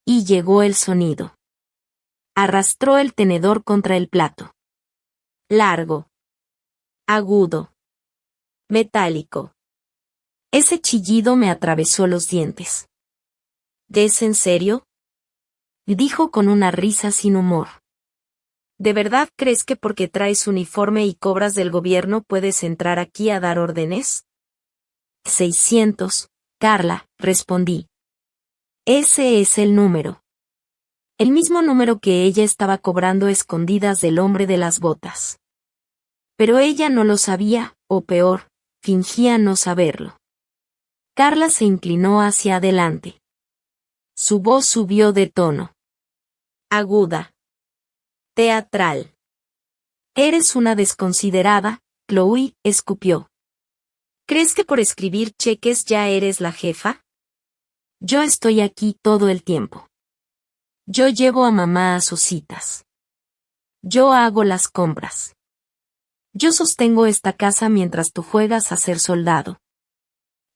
Y llegó el sonido. Arrastró el tenedor contra el plato. Largo. Agudo. Metálico. Ese chillido me atravesó los dientes. ¿Es en serio? Dijo con una risa sin humor. ¿De verdad crees que porque traes uniforme y cobras del gobierno puedes entrar aquí a dar órdenes? 600, Carla, respondí. Ese es el número. El mismo número que ella estaba cobrando a escondidas del hombre de las botas. Pero ella no lo sabía, o peor, fingía no saberlo. Carla se inclinó hacia adelante. Su voz subió de tono. Aguda. Teatral. Eres una desconsiderada, Chloe, escupió. ¿Crees que por escribir cheques ya eres la jefa? Yo estoy aquí todo el tiempo. Yo llevo a mamá a sus citas. Yo hago las compras. Yo sostengo esta casa mientras tú juegas a ser soldado.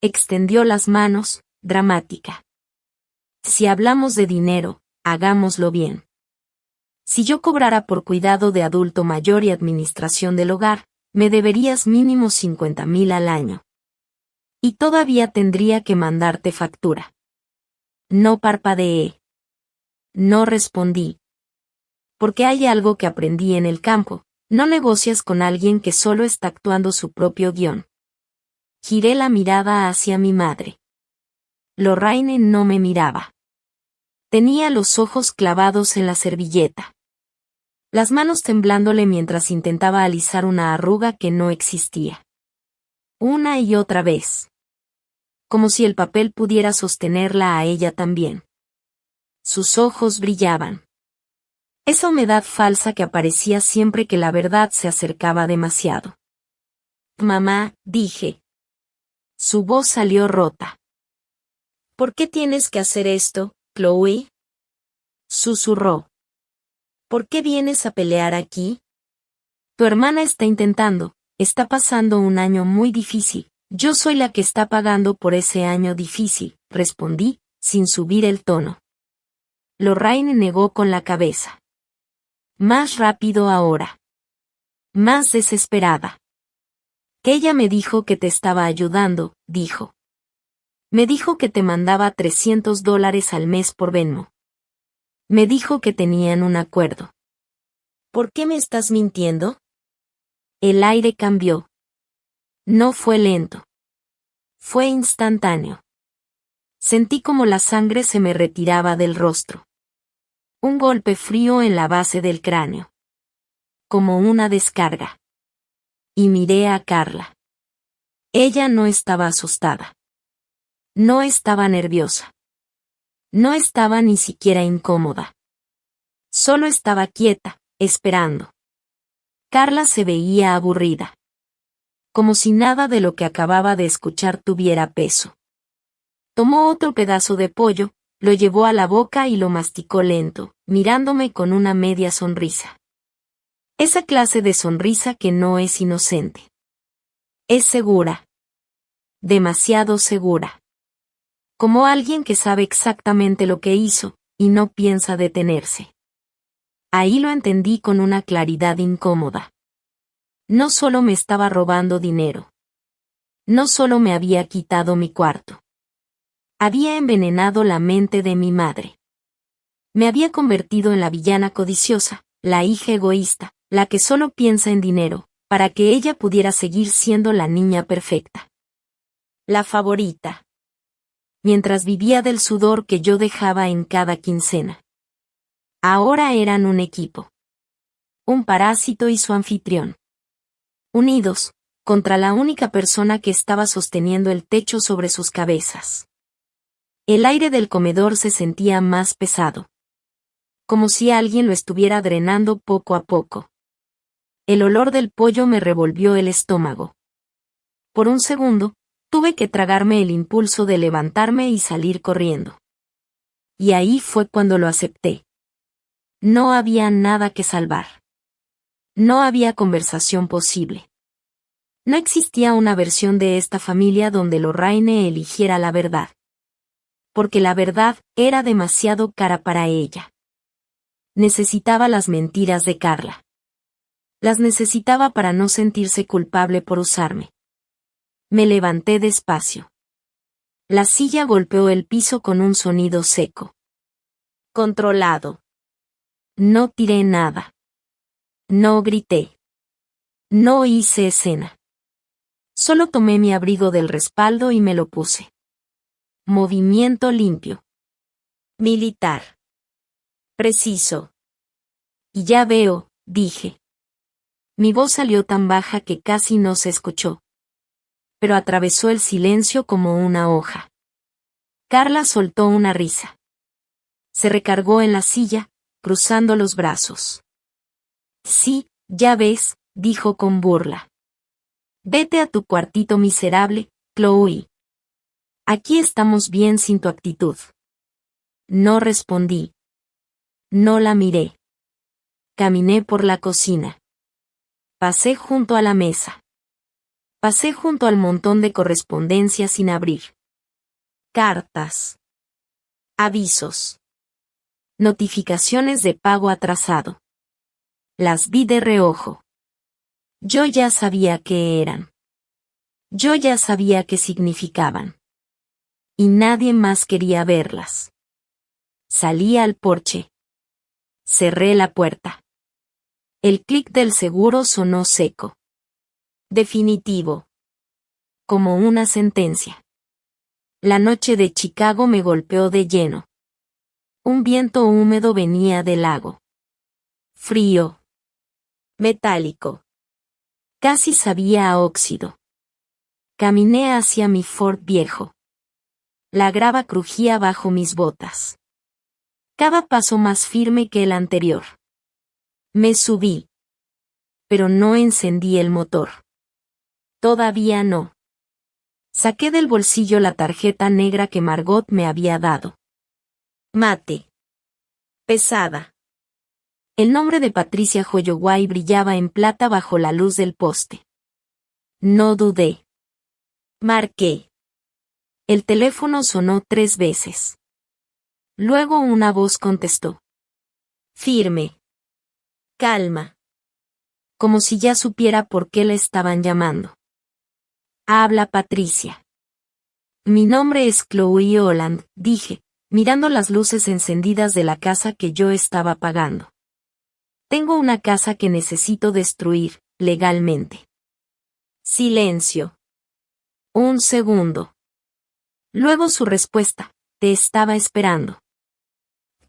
Extendió las manos, dramática. Si hablamos de dinero, hagámoslo bien. Si yo cobrara por cuidado de adulto mayor y administración del hogar, me deberías mínimo 50,000 al año. Y todavía tendría que mandarte factura. No parpadeé. No respondí. Porque hay algo que aprendí en el campo, no negocias con alguien que solo está actuando su propio guión. Giré la mirada hacia mi madre. Lorraine no me miraba. Tenía los ojos clavados en la servilleta. Las manos temblándole mientras intentaba alisar una arruga que no existía. Una y otra vez. Como si el papel pudiera sostenerla a ella también. Sus ojos brillaban. Esa humedad falsa que aparecía siempre que la verdad se acercaba demasiado. Mamá, dije. Su voz salió rota. ¿Por qué tienes que hacer esto, Chloe? Susurró. ¿Por qué vienes a pelear aquí? Tu hermana está intentando, está pasando un año muy difícil. Yo soy la que está pagando por ese año difícil, respondí, sin subir el tono. Lorraine negó con la cabeza. Más rápido ahora. Más desesperada. Que ella me dijo que te estaba ayudando, dijo. Me dijo que te mandaba $300 al mes por Venmo. Me dijo que tenían un acuerdo. ¿Por qué me estás mintiendo? El aire cambió. No fue lento. Fue instantáneo. Sentí como la sangre se me retiraba del rostro. Un golpe frío en la base del cráneo. Como una descarga. Y miré a Carla. Ella no estaba asustada. No estaba nerviosa. No estaba ni siquiera incómoda. Solo estaba quieta, esperando. Carla se veía aburrida. Como si nada de lo que acababa de escuchar tuviera peso. Tomó otro pedazo de pollo, lo llevó a la boca y lo masticó lento, mirándome con una media sonrisa. Esa clase de sonrisa que no es inocente. Es segura. Demasiado segura. Como alguien que sabe exactamente lo que hizo, y no piensa detenerse. Ahí lo entendí con una claridad incómoda. No solo me estaba robando dinero. No solo me había quitado mi cuarto. Había envenenado la mente de mi madre. Me había convertido en la villana codiciosa, la hija egoísta, la que solo piensa en dinero, para que ella pudiera seguir siendo la niña perfecta. La favorita. Mientras vivía del sudor que yo dejaba en cada quincena. Ahora eran un equipo. Un parásito y su anfitrión. Unidos, contra la única persona que estaba sosteniendo el techo sobre sus cabezas. El aire del comedor se sentía más pesado. Como si alguien lo estuviera drenando poco a poco. El olor del pollo me revolvió el estómago. Por un segundo, tuve que tragarme el impulso de levantarme y salir corriendo. Y ahí fue cuando lo acepté. No había nada que salvar. No había conversación posible. No existía una versión de esta familia donde Lorraine eligiera la verdad. Porque la verdad era demasiado cara para ella. Necesitaba las mentiras de Carla. Las necesitaba para no sentirse culpable por usarme. Me levanté despacio. La silla golpeó el piso con un sonido seco. Controlado. No tiré nada. No grité. No hice escena. Solo tomé mi abrigo del respaldo y me lo puse. Movimiento limpio. Militar. Preciso. Y ya veo, dije. Mi voz salió tan baja que casi no se escuchó. Pero atravesó el silencio como una hoja. Carla soltó una risa. Se recargó en la silla, cruzando los brazos. Sí, ya ves, dijo con burla. Vete a tu cuartito miserable, Chloe. Aquí estamos bien sin tu actitud. No respondí. No la miré. Caminé por la cocina. Pasé junto a la mesa. Pasé junto al montón de correspondencia sin abrir. Cartas. Avisos. Notificaciones de pago atrasado. Las vi de reojo. Yo ya sabía qué eran. Yo ya sabía qué significaban. Y nadie más quería verlas. Salí al porche. Cerré la puerta. El clic del seguro sonó seco. Definitivo. Como una sentencia. La noche de Chicago me golpeó de lleno. Un viento húmedo venía del lago. Frío. Metálico. Casi sabía a óxido. Caminé hacia mi Ford viejo. La grava crujía bajo mis botas. Cada paso más firme que el anterior. Me subí. Pero no encendí el motor. Todavía no. Saqué del bolsillo la tarjeta negra que Margot me había dado. Mate. Pesada. El nombre de Patricia Holloway brillaba en plata bajo la luz del poste. No dudé. Marqué. El teléfono sonó 3 veces. Luego una voz contestó. Firme. Calma. Como si ya supiera por qué le estaban llamando. Habla Patricia. Mi nombre es Chloe Holland, dije, mirando las luces encendidas de la casa que yo estaba pagando. Tengo una casa que necesito destruir, legalmente. Silencio. Un segundo. Luego su respuesta, te estaba esperando.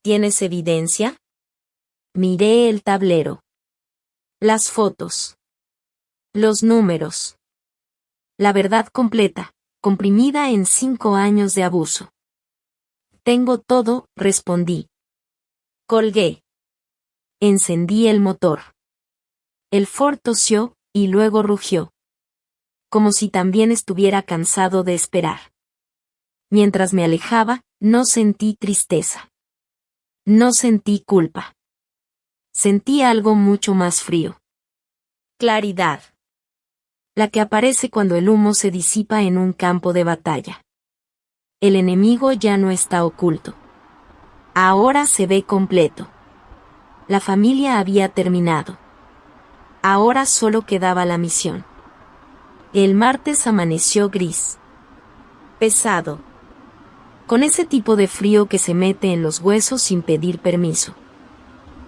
¿Tienes evidencia? Miré el tablero. Las fotos. Los números. La verdad completa, comprimida en 5 años de abuso. Tengo todo, respondí. Colgué. Encendí el motor. El Ford tosió, y luego rugió. Como si también estuviera cansado de esperar. Mientras me alejaba, no sentí tristeza. No sentí culpa. Sentí algo mucho más frío. Claridad. La que aparece cuando el humo se disipa en un campo de batalla. El enemigo ya no está oculto. Ahora se ve completo. La familia había terminado. Ahora solo quedaba la misión. El martes amaneció gris. Pesado. Con ese tipo de frío que se mete en los huesos sin pedir permiso.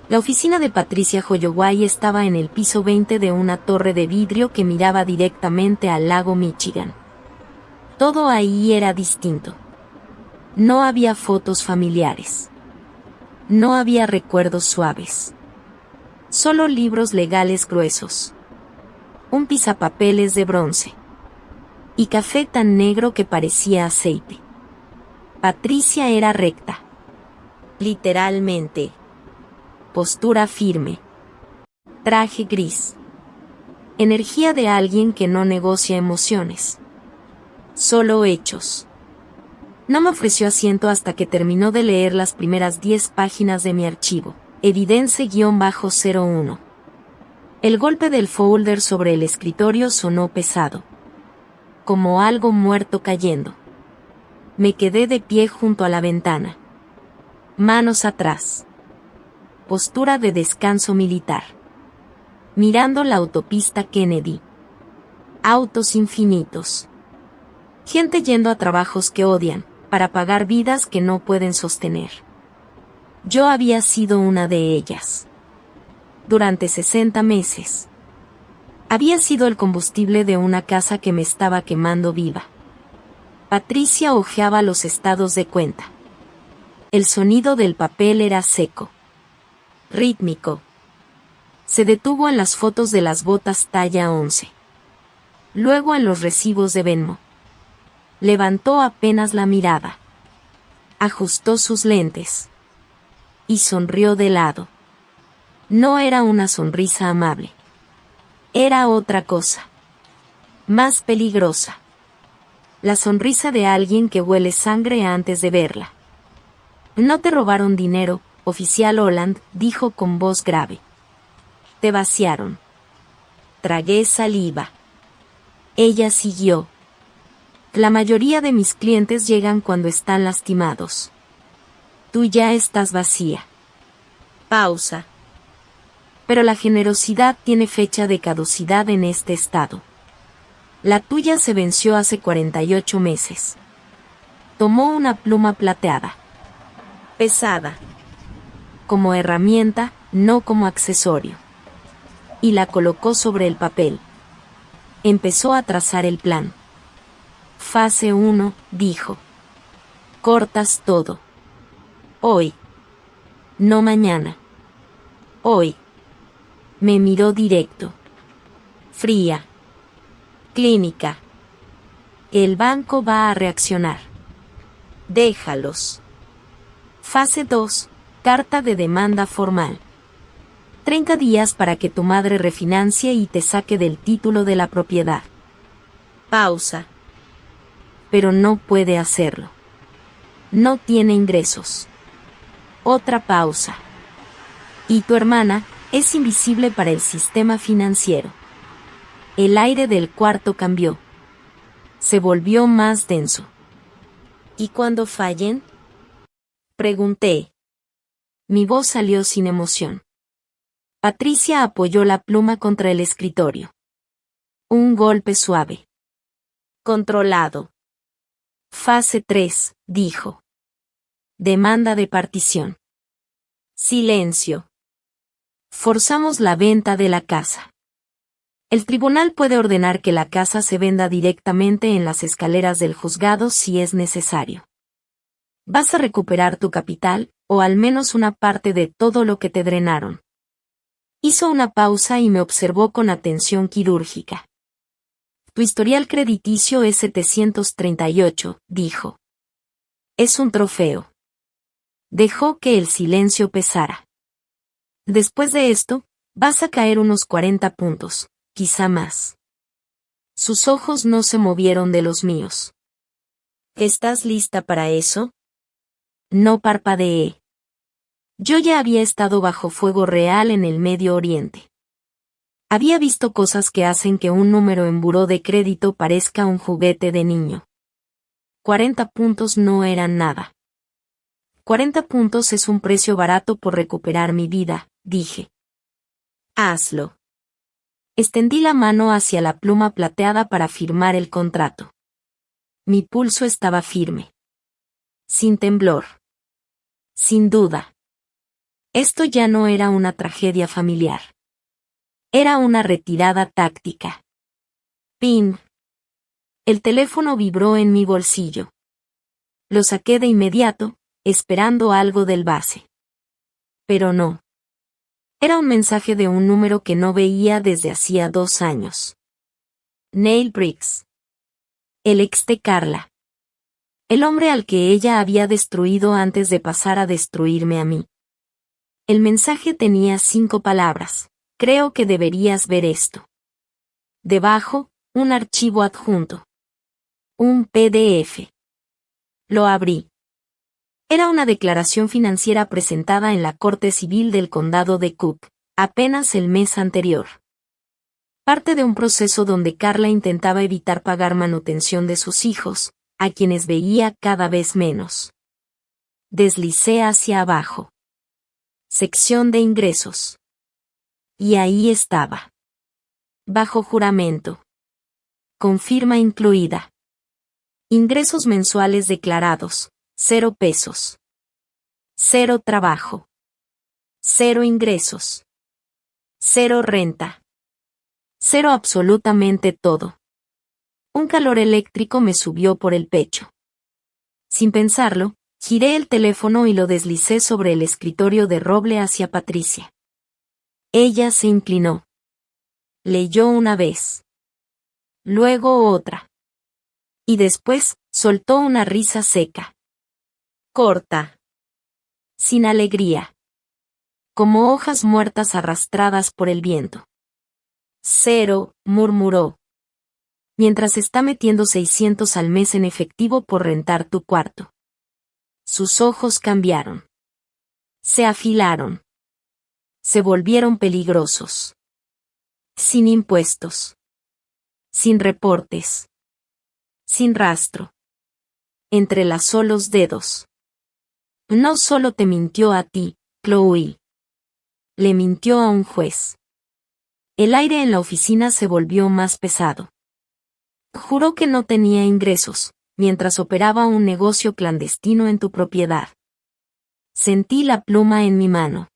La oficina de Patricia Holloway estaba en el piso 20 de una torre de vidrio que miraba directamente al lago Michigan. Todo ahí era distinto. No había fotos familiares. No había recuerdos suaves. Solo libros legales gruesos. Un pisapapeles de bronce. Y café tan negro que parecía aceite. Patricia era recta. Literalmente. Postura firme. Traje gris. Energía de alguien que no negocia emociones. Solo hechos. No me ofreció asiento hasta que terminó de leer las primeras 10 páginas de mi archivo. Evidence-01. El golpe del folder sobre el escritorio sonó pesado. Como algo muerto cayendo. Me quedé de pie junto a la ventana. Manos atrás. Postura de descanso militar. Mirando la autopista Kennedy. Autos infinitos. Gente yendo a trabajos que odian, para pagar vidas que no pueden sostener. Yo había sido una de ellas. Durante 60 meses. Había sido el combustible de una casa que me estaba quemando viva. Patricia hojeaba los estados de cuenta. El sonido del papel era seco. Rítmico. Se detuvo en las fotos de las botas talla 11. Luego en los recibos de Venmo. Levantó apenas la mirada. Ajustó sus lentes. Y sonrió de lado. No era una sonrisa amable. Era otra cosa. Más peligrosa. La sonrisa de alguien que huele sangre antes de verla. No te robaron dinero, oficial Holland, dijo con voz grave. Te vaciaron. Tragué saliva. Ella siguió. La mayoría de mis clientes llegan cuando están lastimados. Tú ya estás vacía. Pausa. Pero la generosidad tiene fecha de caducidad en este estado. La tuya se venció hace 48 meses. Tomó una pluma plateada. Pesada. Como herramienta, no como accesorio. Y la colocó sobre el papel. Empezó a trazar el plan. Fase 1, dijo. Cortas todo. Hoy. No mañana. Hoy. Me miró directo. Fría. Clínica. El banco va a reaccionar. Déjalos. Fase 2. Carta de demanda formal. 30 días para que tu madre refinancie y te saque del título de la propiedad. Pausa. Pero no puede hacerlo. No tiene ingresos. Otra pausa. Y tu hermana es invisible para el sistema financiero. El aire del cuarto cambió. Se volvió más denso. ¿Y cuando fallen? Pregunté. Mi voz salió sin emoción. Patricia apoyó la pluma contra el escritorio. Un golpe suave. Controlado. Fase 3, dijo. Demanda de partición. Silencio. Forzamos la venta de la casa. El tribunal puede ordenar que la casa se venda directamente en las escaleras del juzgado si es necesario. Vas a recuperar tu capital, o al menos una parte de todo lo que te drenaron. Hizo una pausa y me observó con atención quirúrgica. Tu historial crediticio es 738, dijo. Es un trofeo. Dejó que el silencio pesara. Después de esto, vas a caer unos 40 puntos, quizá más. Sus ojos no se movieron de los míos. ¿Estás lista para eso? No parpadeé. Yo ya había estado bajo fuego real en el Medio Oriente. Había visto cosas que hacen que un número en buró de crédito parezca un juguete de niño. 40 puntos no eran nada. 40 puntos es un precio barato por recuperar mi vida, dije. Hazlo. Extendí la mano hacia la pluma plateada para firmar el contrato. Mi pulso estaba firme. Sin temblor. Sin duda. Esto ya no era una tragedia familiar. Era una retirada táctica. Pin. El teléfono vibró en mi bolsillo. Lo saqué de inmediato, esperando algo del base. Pero no. Era un mensaje de un número que no veía desde hacía 2 años. Neil Briggs. El ex de Carla. El hombre al que ella había destruido antes de pasar a destruirme a mí. El mensaje tenía 5 palabras. Creo que deberías ver esto. Debajo, un archivo adjunto. Un PDF. Lo abrí. Era una declaración financiera presentada en la Corte Civil del Condado de Cook, apenas el mes anterior. Parte de un proceso donde Carla intentaba evitar pagar manutención de sus hijos, a quienes veía cada vez menos. Deslicé hacia abajo. Sección de ingresos. Y ahí estaba. Bajo juramento. Con firma incluida. Ingresos mensuales declarados. 0 pesos. 0 trabajo. 0 ingresos. 0 renta. 0 absolutamente todo. Un calor eléctrico me subió por el pecho. Sin pensarlo, giré el teléfono y lo deslicé sobre el escritorio de roble hacia Patricia. Ella se inclinó. Leyó una vez. Luego otra. Y después, soltó una risa seca. Corta. Sin alegría. Como hojas muertas arrastradas por el viento. 0, murmuró. Mientras está metiendo 600 al mes en efectivo por rentar tu cuarto. Sus ojos cambiaron. Se afilaron. Se volvieron peligrosos. Sin impuestos. Sin reportes. Sin rastro. Entrelazó los dedos. No solo te mintió a ti, Chloe. Le mintió a un juez. El aire en la oficina se volvió más pesado. Juró que no tenía ingresos, mientras operaba un negocio clandestino en tu propiedad. Sentí la pluma en mi mano.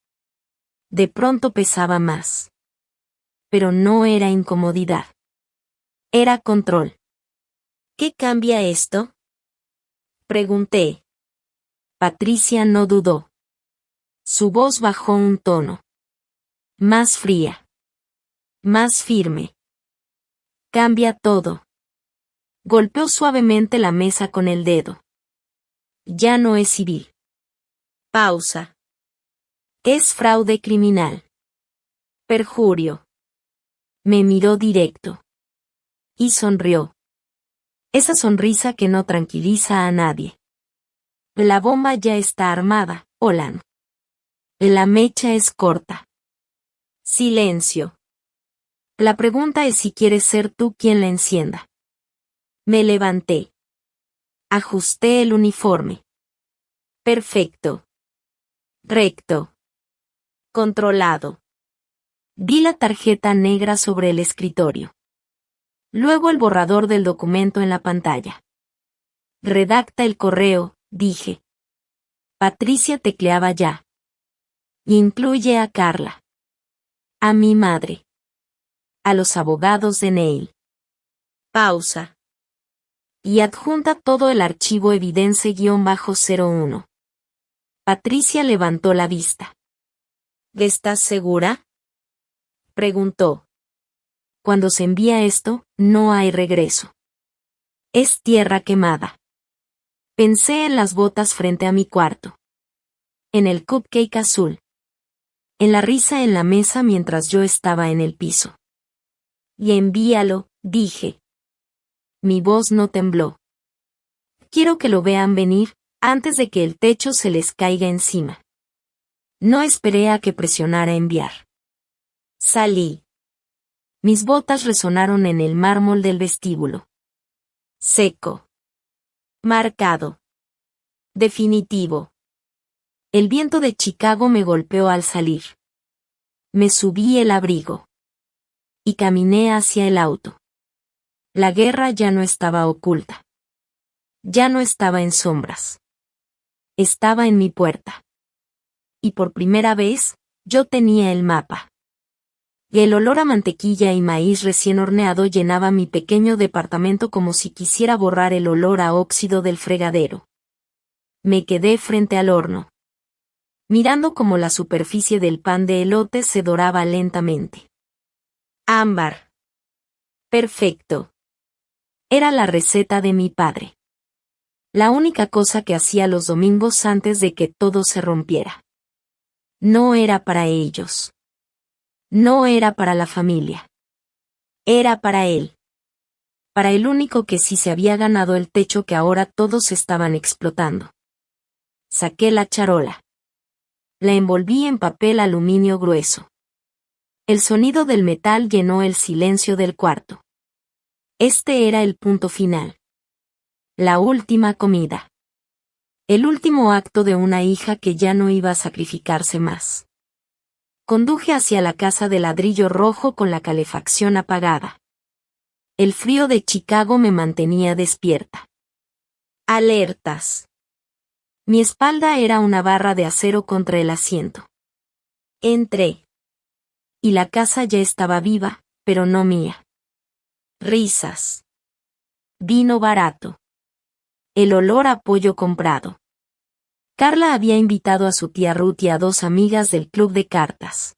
De pronto pesaba más. Pero no era incomodidad. Era control. ¿Qué cambia esto? Pregunté. Patricia no dudó. Su voz bajó un tono. Más fría. Más firme. Cambia todo. Golpeó suavemente la mesa con el dedo. Ya no es civil. Pausa. Es fraude criminal. Perjurio. Me miró directo. Y sonrió. Esa sonrisa que no tranquiliza a nadie. La bomba ya está armada, Olan. La mecha es corta. Silencio. La pregunta es si quieres ser tú quien la encienda. Me levanté. Ajusté el uniforme. Perfecto. Recto. Controlado. Di la tarjeta negra sobre el escritorio. Luego el borrador del documento en la pantalla. Redacta el correo, dije. Patricia tecleaba ya. Incluye a Carla. A mi madre. A los abogados de Neil. Pausa. Y adjunta todo el archivo evidence-01. Patricia levantó la vista. ¿Estás segura? Preguntó. Cuando se envía esto, no hay regreso. Es tierra quemada. Pensé en las botas frente a mi cuarto. En el cupcake azul. En la risa en la mesa mientras yo estaba en el piso. Y envíalo, dije. Mi voz no tembló. Quiero que lo vean venir, antes de que el techo se les caiga encima. No esperé a que presionara enviar. Salí. Mis botas resonaron en el mármol del vestíbulo. Seco. Marcado. Definitivo. El viento de Chicago me golpeó al salir. Me subí el abrigo. Y caminé hacia el auto. La guerra ya no estaba oculta. Ya no estaba en sombras. Estaba en mi puerta. Y por primera vez, yo tenía el mapa. El olor a mantequilla y maíz recién horneado llenaba mi pequeño departamento como si quisiera borrar el olor a óxido del fregadero. Me quedé frente al horno, mirando cómo la superficie del pan de elote se doraba lentamente. Ámbar. Perfecto. Era la receta de mi padre. La única cosa que hacía los domingos antes de que todo se rompiera. No era para ellos. No era para la familia. Era para él. Para el único que sí se había ganado el techo que ahora todos estaban explotando. Saqué la charola. La envolví en papel aluminio grueso. El sonido del metal llenó el silencio del cuarto. Este era el punto final. La última comida. El último acto de una hija que ya no iba a sacrificarse más. Conduje hacia la casa de ladrillo rojo con la calefacción apagada. El frío de Chicago me mantenía despierta. Alertas. Mi espalda era una barra de acero contra el asiento. Entré. Y la casa ya estaba viva, pero no mía. Risas. Vino barato. El olor a pollo comprado. Carla había invitado a su tía Ruth y a 2 amigas del club de cartas.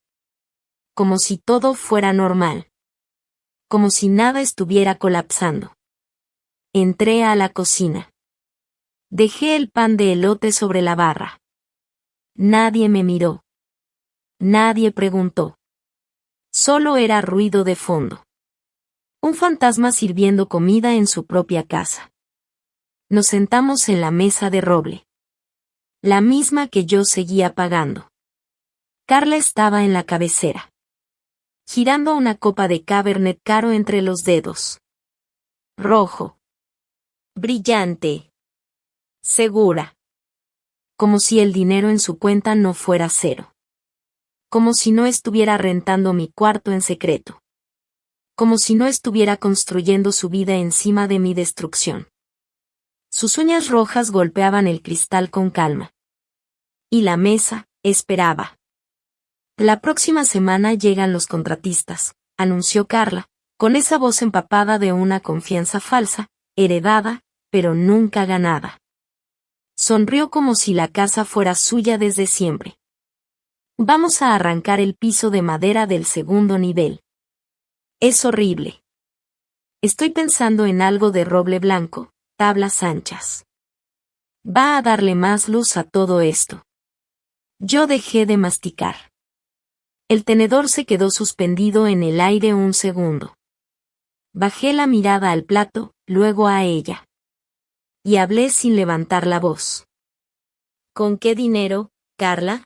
Como si todo fuera normal. Como si nada estuviera colapsando. Entré a la cocina. Dejé el pan de elote sobre la barra. Nadie me miró. Nadie preguntó. Solo era ruido de fondo. Un fantasma sirviendo comida en su propia casa. Nos sentamos en la mesa de roble. La misma que yo seguía pagando. Carla estaba en la cabecera. Girando una copa de Cabernet caro entre los dedos. Rojo. Brillante. Segura. Como si el dinero en su cuenta no fuera cero. Como si no estuviera rentando mi cuarto en secreto. Como si no estuviera construyendo su vida encima de mi destrucción. Sus uñas rojas golpeaban el cristal con calma. Y la mesa, esperaba. La próxima semana llegan los contratistas, anunció Carla, con esa voz empapada de una confianza falsa, heredada, pero nunca ganada. Sonrió como si la casa fuera suya desde siempre. Vamos a arrancar el piso de madera del segundo nivel. Es horrible. Estoy pensando en algo de roble blanco, tablas anchas. Va a darle más luz a todo esto. Yo dejé de masticar. El tenedor se quedó suspendido en el aire un segundo. Bajé la mirada al plato, luego a ella. Y hablé sin levantar la voz. ¿Con qué dinero, Carla?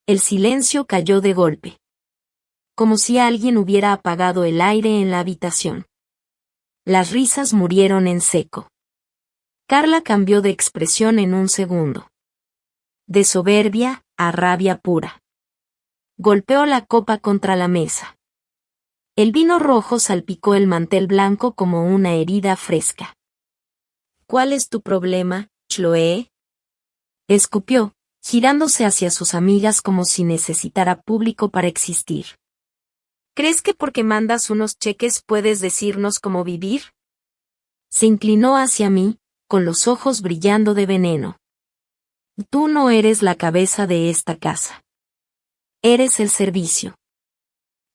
El silencio cayó de golpe. Como si alguien hubiera apagado el aire en la habitación. Las risas murieron en seco. Carla cambió de expresión en un segundo. De soberbia a rabia pura. Golpeó la copa contra la mesa. El vino rojo salpicó el mantel blanco como una herida fresca. ¿Cuál es tu problema, Chloe? Escupió, girándose hacia sus amigas como si necesitara público para existir. ¿Crees que porque mandas unos cheques puedes decirnos cómo vivir? Se inclinó hacia mí, con los ojos brillando de veneno. Tú no eres la cabeza de esta casa. Eres el servicio.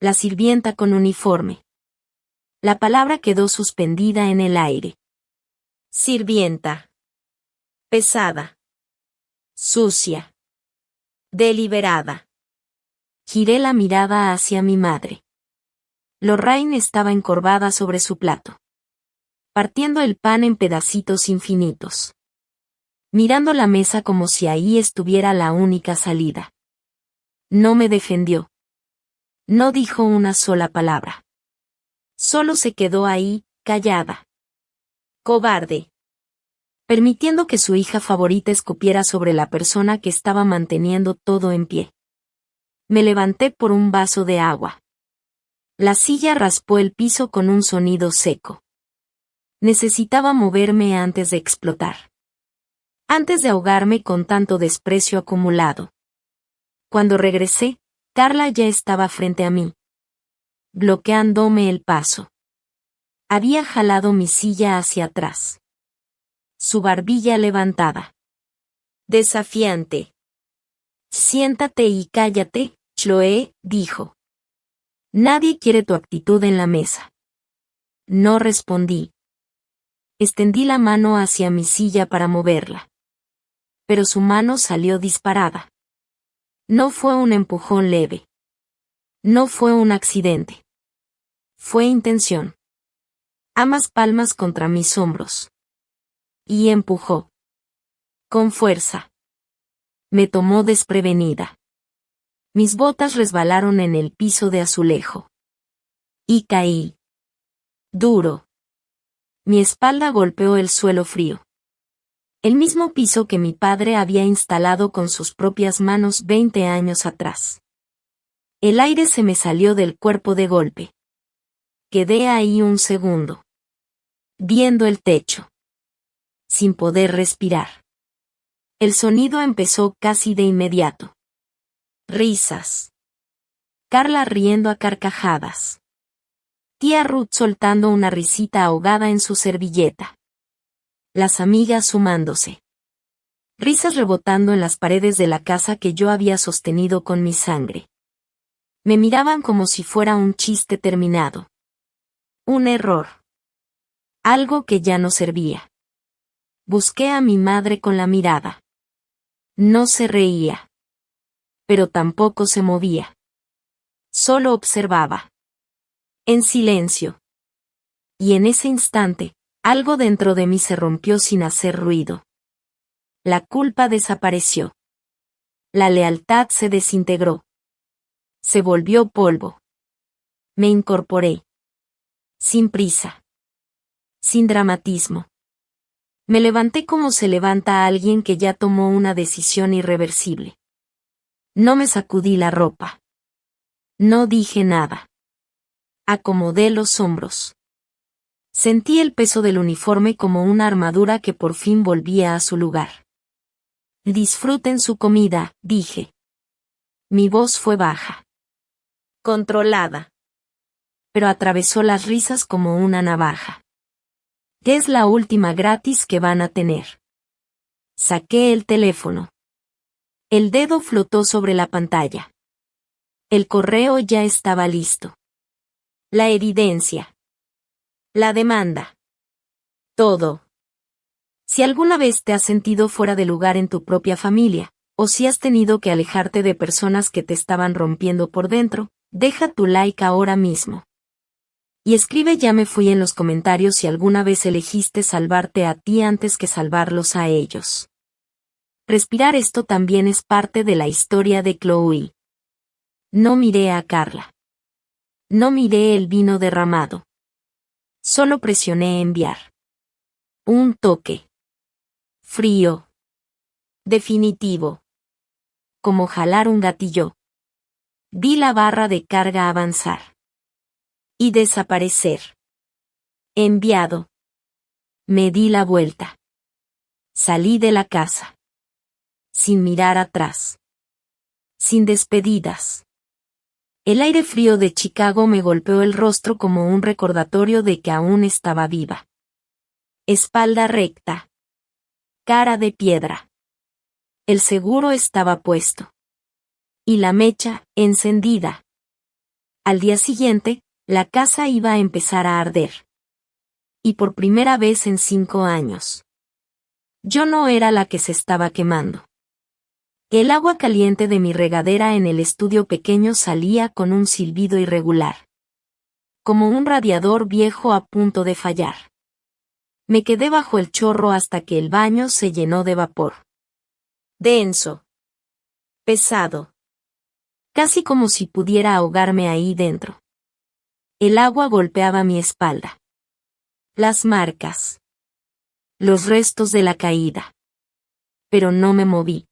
La sirvienta con uniforme. La palabra quedó suspendida en el aire. Sirvienta. Pesada. Sucia. Deliberada. Giré la mirada hacia mi madre. Lorraine estaba encorvada sobre su plato. Partiendo el pan en pedacitos infinitos. Mirando la mesa como si ahí estuviera la única salida. No me defendió. No dijo una sola palabra. Solo se quedó ahí, callada. Cobarde. permitiendo que su hija favorita escupiera sobre la persona que estaba manteniendo todo en pie. Me levanté por un vaso de agua. La silla raspó el piso con un sonido seco. Necesitaba moverme antes de explotar. Antes de ahogarme con tanto desprecio acumulado. Cuando regresé, Carla ya estaba frente a mí, bloqueándome el paso. Había jalado mi silla hacia atrás. Su barbilla levantada. Desafiante. Siéntate y cállate, Chloe, dijo. Nadie quiere tu actitud en la mesa. No respondí. Extendí la mano hacia mi silla para moverla. Pero su mano salió disparada. No fue un empujón leve. No fue un accidente. Fue intención. Ambas palmas contra mis hombros. Y empujó. Con fuerza. Me tomó desprevenida. Mis botas resbalaron en el piso de azulejo. Y caí. Duro. Mi espalda golpeó el suelo frío. El mismo piso que mi padre había instalado con sus propias manos 20 años atrás. El aire se me salió del cuerpo de golpe. Quedé ahí un segundo. Viendo el techo. Sin poder respirar. El sonido empezó casi de inmediato. Risas. Carla riendo a carcajadas. Tía Ruth soltando una risita ahogada en su servilleta. Las amigas sumándose. Risas rebotando en las paredes de la casa que yo había sostenido con mi sangre. Me miraban como si fuera un chiste terminado. Un error. Algo que ya no servía. Busqué a mi madre con la mirada. No se reía. Pero tampoco se movía. Solo observaba. En silencio. Y en ese instante, algo dentro de mí se rompió sin hacer ruido. La culpa desapareció. La lealtad se desintegró. Se volvió polvo. Me incorporé. Sin prisa. Sin dramatismo. Me levanté como se levanta alguien que ya tomó una decisión irreversible. No me sacudí la ropa. No dije nada. Acomodé los hombros. Sentí el peso del uniforme como una armadura que por fin volvía a su lugar. Disfruten su comida, dije. Mi voz fue baja. Controlada. Pero atravesó las risas como una navaja. ¿Qué es la última gratis que van a tener? Saqué el teléfono. El dedo flotó sobre la pantalla. El correo ya estaba listo. La evidencia. La demanda. Todo. Si alguna vez te has sentido fuera de lugar en tu propia familia, o si has tenido que alejarte de personas que te estaban rompiendo por dentro, deja tu like ahora mismo. Y escribe ya me fui en los comentarios si alguna vez elegiste salvarte a ti antes que salvarlos a ellos. Respirar esto también es parte de la historia de Chloe. No miré a Carla. No miré el vino derramado. Solo presioné enviar. Un toque. Frío. Definitivo. Como jalar un gatillo. Vi la barra de carga avanzar. Y desaparecer. Enviado. Me di la vuelta. Salí de la casa. Sin mirar atrás. Sin despedidas. El aire frío de Chicago me golpeó el rostro como un recordatorio de que aún estaba viva. Espalda recta. Cara de piedra. El seguro estaba puesto. Y la mecha, encendida. Al día siguiente, la casa iba a empezar a arder. Y por primera vez en 5 años. Yo no era la que se estaba quemando. El agua caliente de mi regadera en el estudio pequeño salía con un silbido irregular. Como un radiador viejo a punto de fallar. Me quedé bajo el chorro hasta que el baño se llenó de vapor. Denso. Pesado. Casi como si pudiera ahogarme ahí dentro. El agua golpeaba mi espalda. Las marcas. los restos de la caída. Pero no me moví.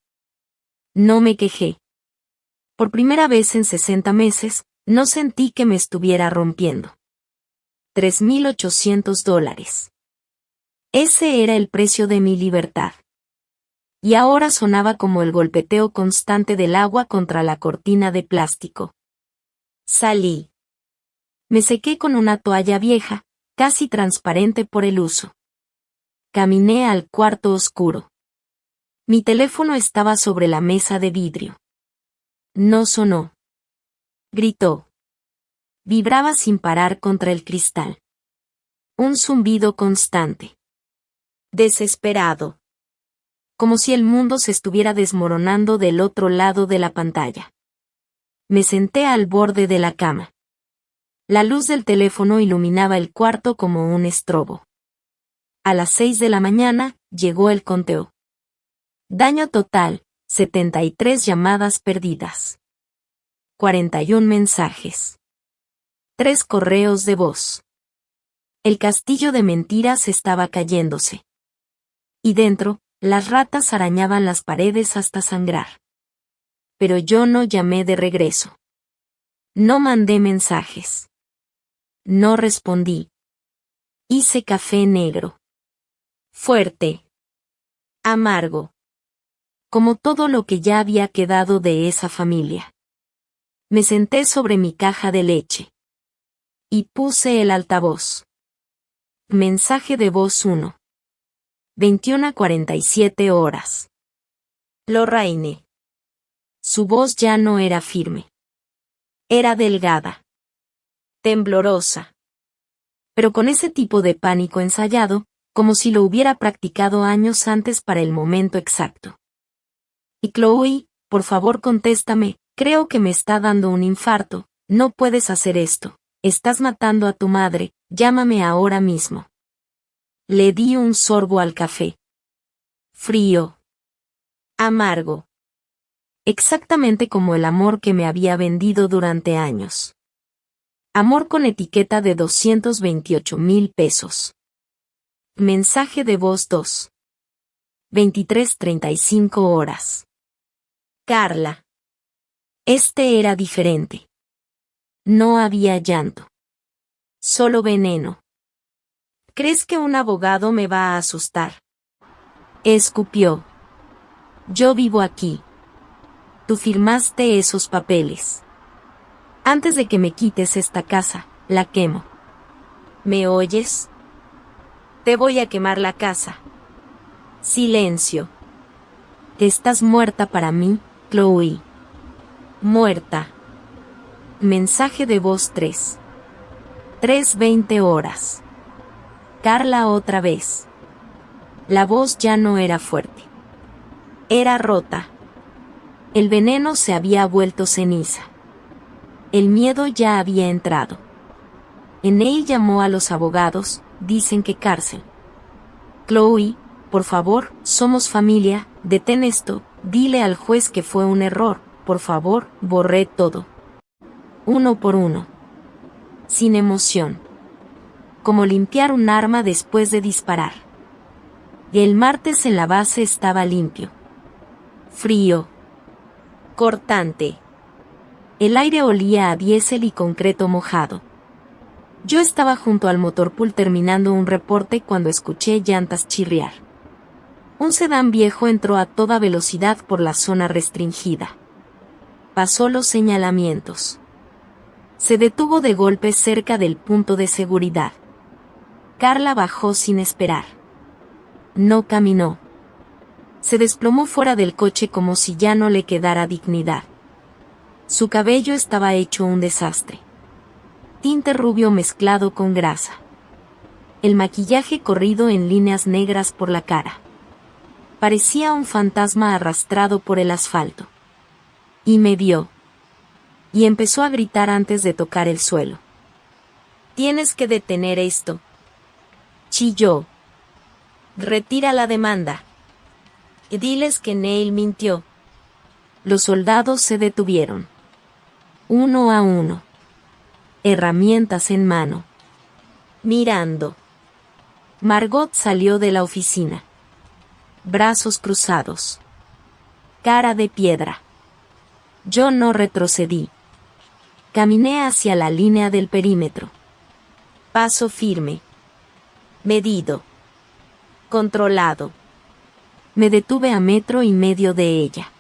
No me quejé. Por primera vez en 60 meses, no sentí que me estuviera rompiendo. $3.800. Ese era el precio de mi libertad. Y ahora sonaba como el golpeteo constante del agua contra la cortina de plástico. Salí. Me sequé con una toalla vieja, casi transparente por el uso. Caminé al cuarto oscuro. Mi teléfono estaba sobre la mesa de vidrio. No sonó. Gritó. Vibraba sin parar contra el cristal. Un zumbido constante. Desesperado. Como si el mundo se estuviera desmoronando del otro lado de la pantalla. Me senté al borde de la cama. La luz del teléfono iluminaba el cuarto como un estrobo. A las 6 de la mañana, llegó el conteo. Daño total, 73 llamadas perdidas. 41 mensajes. 3 correos de voz. El castillo de mentiras estaba cayéndose. Y dentro, las ratas arañaban las paredes hasta sangrar. Pero yo no llamé de regreso. No mandé mensajes. No respondí. Hice café negro. Fuerte. Amargo. Como todo lo que ya había quedado de esa familia. Me senté sobre mi caja de leche. Y puse el altavoz. Mensaje de voz 1. 21:47 horas. Lorraine. Su voz ya no era firme. Era delgada. Temblorosa. Pero con ese tipo de pánico ensayado, como si lo hubiera practicado años antes para el momento exacto. Y Chloe, por favor contéstame, creo que me está dando un infarto, no puedes hacer esto, estás matando a tu madre, llámame ahora mismo. Le di un sorbo al café. Frío. Amargo. Exactamente como el amor que me había vendido durante años. Amor con etiqueta de 228,000 pesos. Mensaje de voz 2. 23:35 horas. Carla. Este era diferente. No había llanto. Solo veneno. ¿Crees que un abogado me va a asustar? Escupió. Yo vivo aquí. Tú firmaste esos papeles. Antes de que me quites esta casa, la quemo. ¿Me oyes? Te voy a quemar la casa. Silencio. Estás muerta para mí, Chloe. Muerta. Mensaje de voz 3. 3:20 horas. Carla otra vez. La voz ya no era fuerte. Era rota. El veneno se había vuelto ceniza. El miedo ya había entrado. Enei llamó a los abogados, dicen que cárcel. Chloe, por favor, somos familia, detén esto, dile al juez que fue un error, por favor, borré todo. Uno por uno. Sin emoción. Como limpiar un arma después de disparar. El martes en la base estaba limpio. Frío. Cortante. El aire olía a diésel y concreto mojado. Yo estaba junto al motorpool terminando un reporte cuando escuché llantas chirriar. Un sedán viejo entró a toda velocidad por la zona restringida. Pasó los señalamientos. Se detuvo de golpe cerca del punto de seguridad. Carla bajó sin esperar. No caminó. Se desplomó fuera del coche como si ya no le quedara dignidad. Su cabello estaba hecho un desastre. Tinte rubio mezclado con grasa. El maquillaje corrido en líneas negras por la cara. Parecía un fantasma arrastrado por el asfalto. Y me vio. Y empezó a gritar antes de tocar el suelo. Tienes que detener esto. Chilló. Retira la demanda. Y diles que Neil mintió. Los soldados se detuvieron. Uno a uno. Herramientas en mano. Mirando. Margot salió de la oficina. Brazos cruzados. Cara de piedra. Yo no retrocedí. Caminé hacia la línea del perímetro. Paso firme. Medido. Controlado. Me detuve a 1,5 metros de ella.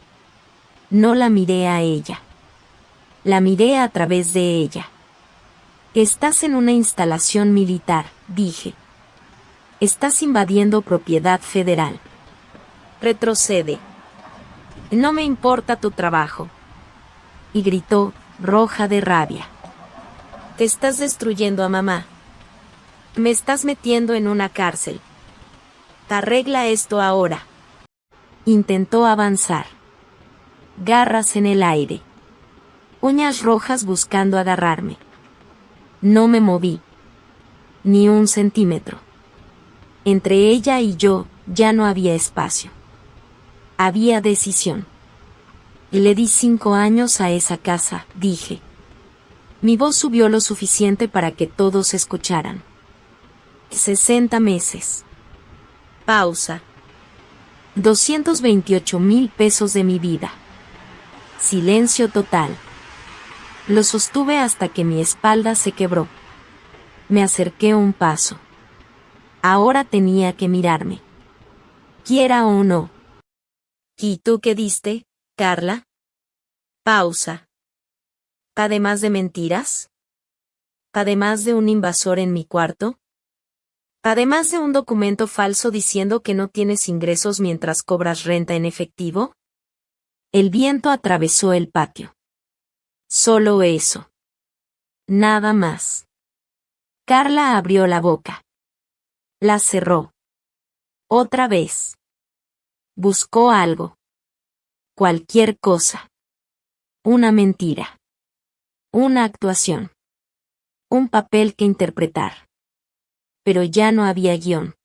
No la miré a ella. La miré a través de ella. Estás en una instalación militar, dije. Estás invadiendo propiedad federal. Retrocede. No me importa tu trabajo. Y gritó, roja de rabia. Te estás destruyendo a mamá. Me estás metiendo en una cárcel. Arregla esto ahora. Intentó avanzar. Garras en el aire. Uñas rojas buscando agarrarme. No me moví. Ni 1 centímetro. Entre ella y yo, ya no había espacio. Había decisión. Y le di 5 años a esa casa, dije. Mi voz subió lo suficiente para que todos escucharan. 60 meses. Pausa. 228,000 pesos de mi vida. Silencio total. Lo sostuve hasta que mi espalda se quebró. Me acerqué un paso. Ahora tenía que mirarme. Quiera o no. ¿Y tú qué diste, Carla? Pausa. ¿Además de mentiras? ¿Además de un invasor en mi cuarto? ¿Además de un documento falso diciendo que no tienes ingresos mientras cobras renta en efectivo? El viento atravesó el patio. Solo eso. Nada más. Carla abrió la boca. La cerró. Otra vez. Buscó algo. Cualquier cosa. Una mentira. Una actuación. Un papel que interpretar. Pero ya no había guión.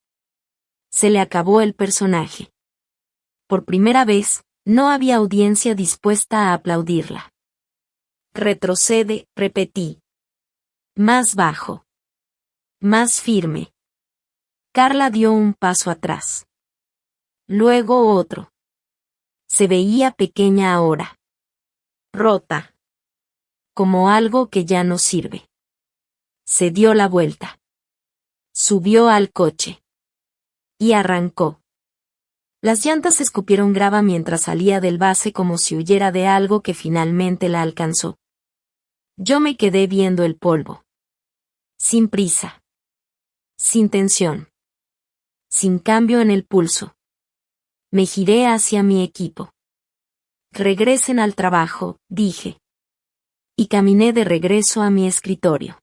Se le acabó el personaje. Por primera vez, no había audiencia dispuesta a aplaudirla. Retrocede, repetí. Más bajo. Más firme. Carla dio un paso atrás. Luego otro. Se veía pequeña ahora. Rota. Como algo que ya no sirve. Se dio la vuelta. Subió al coche. Y arrancó. Las llantas escupieron grava mientras salía del base como si huyera de algo que finalmente la alcanzó. Yo me quedé viendo el polvo. Sin prisa. Sin tensión. Sin cambio en el pulso. Me giré hacia mi equipo. Regresen al trabajo, dije. Y caminé de regreso a mi escritorio.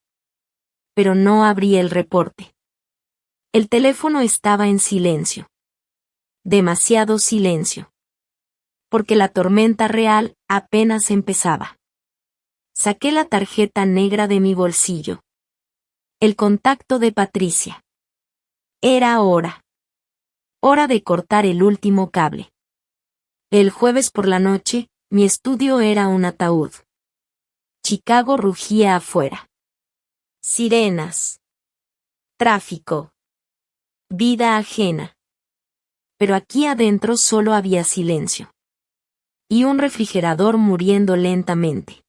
Pero no abrí el reporte. El teléfono estaba en silencio. Demasiado silencio. Porque la tormenta real apenas empezaba. Saqué la tarjeta negra de mi bolsillo. El contacto de Patricia. Era hora. Hora de cortar el último cable. El jueves por la noche, mi estudio era un ataúd. Chicago rugía afuera. Sirenas. Tráfico. Vida ajena. Pero aquí adentro solo había silencio. Y un refrigerador muriendo lentamente.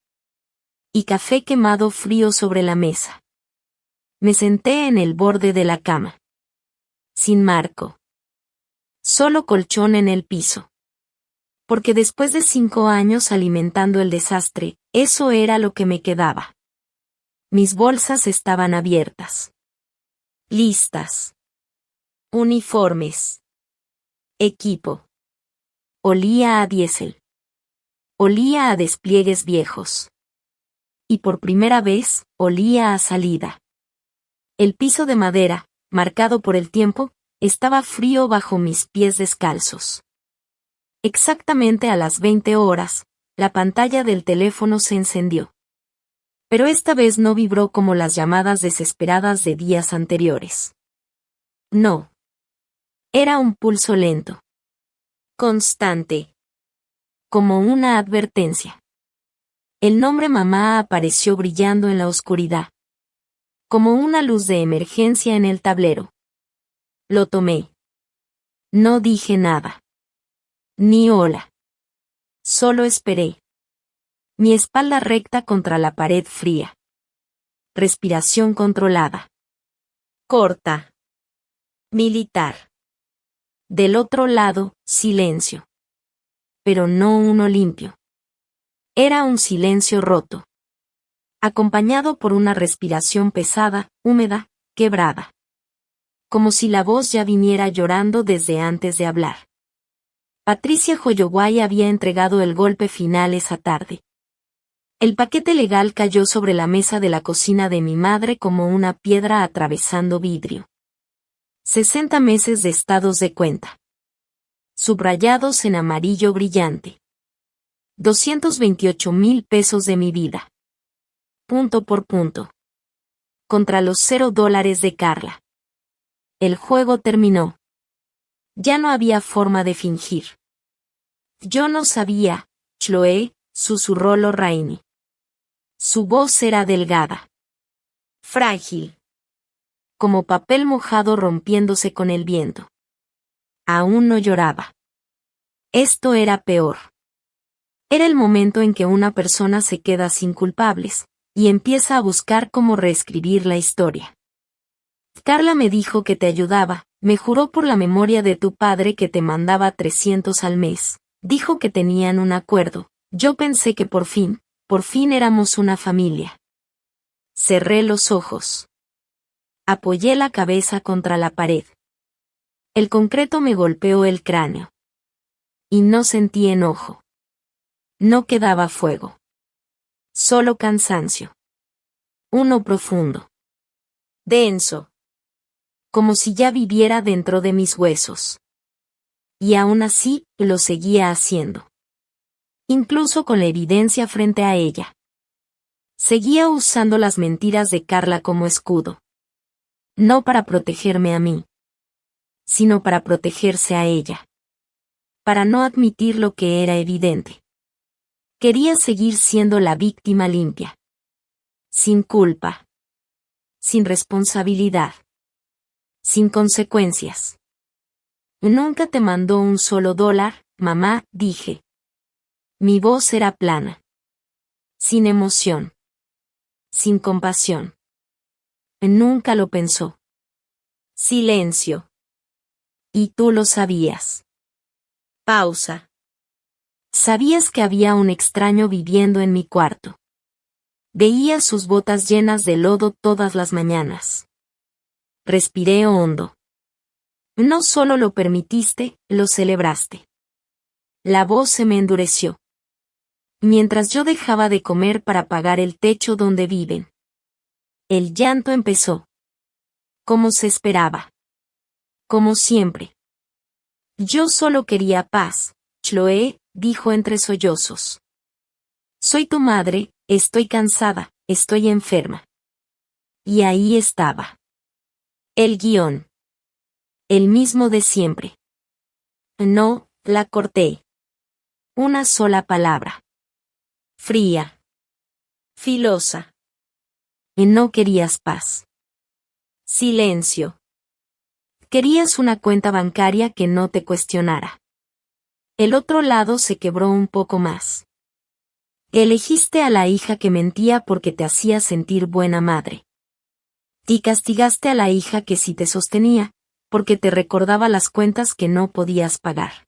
Y café quemado frío sobre la mesa. Me senté en el borde de la cama. Sin marco. Solo colchón en el piso. Porque después de 5 años alimentando el desastre, eso era lo que me quedaba. Mis bolsas estaban abiertas. Listas. Uniformes. Equipo. Olía a diésel. Olía a despliegues viejos. Y por primera vez, olía a salida. El piso de madera, marcado por el tiempo, estaba frío bajo mis pies descalzos. Exactamente a las 20 horas, la pantalla del teléfono se encendió. Pero esta vez no vibró como las llamadas desesperadas de días anteriores. No. Era un pulso lento. Constante. Como una advertencia. El nombre mamá apareció brillando en la oscuridad. Como una luz de emergencia en el tablero. Lo tomé. No dije nada. Ni hola. Solo esperé. Mi espalda recta contra la pared fría. Respiración controlada. Corta. Militar. Del otro lado, silencio. Pero no uno limpio. Era un silencio roto. Acompañado por una respiración pesada, húmeda, quebrada. Como si la voz ya viniera llorando desde antes de hablar. Patricia Holloway había entregado el golpe final esa tarde. El paquete legal cayó sobre la mesa de la cocina de mi madre como una piedra atravesando vidrio. 60 meses de estados de cuenta. Subrayados en amarillo brillante. 228,000 pesos de mi vida. Punto por punto. Contra los $0 de Carla. El juego terminó. Ya no había forma de fingir. Yo no sabía, Chloe, susurró Lorraine. Su voz era delgada. Frágil. Como papel mojado rompiéndose con el viento. Aún no lloraba. Esto era peor. Era el momento en que una persona se queda sin culpables, y empieza a buscar cómo reescribir la historia. Carla me dijo que te ayudaba, me juró por la memoria de tu padre que te mandaba 300 al mes, dijo que tenían un acuerdo, yo pensé que por fin éramos una familia. Cerré los ojos. Apoyé la cabeza contra la pared. El concreto me golpeó el cráneo. Y no sentí enojo. No quedaba fuego. Solo cansancio. Uno profundo. Denso. Como si ya viviera dentro de mis huesos. Y aún así, lo seguía haciendo. Incluso con la evidencia frente a ella. Seguía usando las mentiras de Carla como escudo. No para protegerme a mí, sino para protegerse a ella. Para no admitir lo que era evidente. Quería seguir siendo la víctima limpia. Sin culpa. Sin responsabilidad. Sin consecuencias. Nunca te mandó un solo dólar, mamá, dije. Mi voz era plana. Sin emoción. Sin compasión. Nunca lo pensó. Silencio. Y tú lo sabías. Pausa. Sabías que había un extraño viviendo en mi cuarto. Veía sus botas llenas de lodo todas las mañanas. Respiré hondo. No solo lo permitiste, lo celebraste. La voz se me endureció. Mientras yo dejaba de comer para pagar el techo donde viven. El llanto empezó. Como se esperaba. Como siempre. Yo solo quería paz, Chloe, dijo entre sollozos. Soy tu madre, estoy cansada, estoy enferma. Y ahí estaba. El guión. El mismo de siempre. No, la corté. Una sola palabra. Fría. Filosa. Y no querías paz. Silencio. Querías una cuenta bancaria que no te cuestionara. El otro lado se quebró un poco más. Elegiste a la hija que mentía porque te hacía sentir buena madre. Y castigaste a la hija que sí te sostenía, porque te recordaba las cuentas que no podías pagar.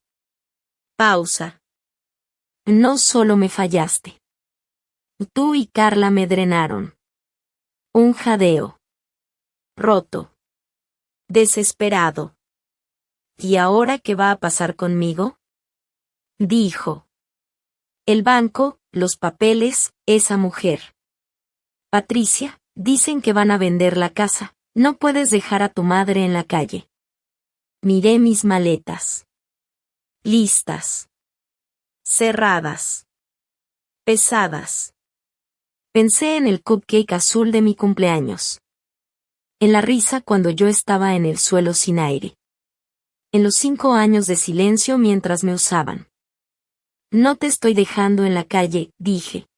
Pausa. No solo me fallaste. Tú y Carla me drenaron. Un jadeo. Roto. Desesperado. ¿Y ahora qué va a pasar conmigo? Dijo. El banco, los papeles, esa mujer. Patricia, dicen que van a vender la casa, no puedes dejar a tu madre en la calle. Miré mis maletas. Listas. Cerradas. Pesadas. Pensé en el cupcake azul de mi cumpleaños. En la risa cuando yo estaba en el suelo sin aire. En los 5 años de silencio mientras me usaban. No te estoy dejando en la calle, dije.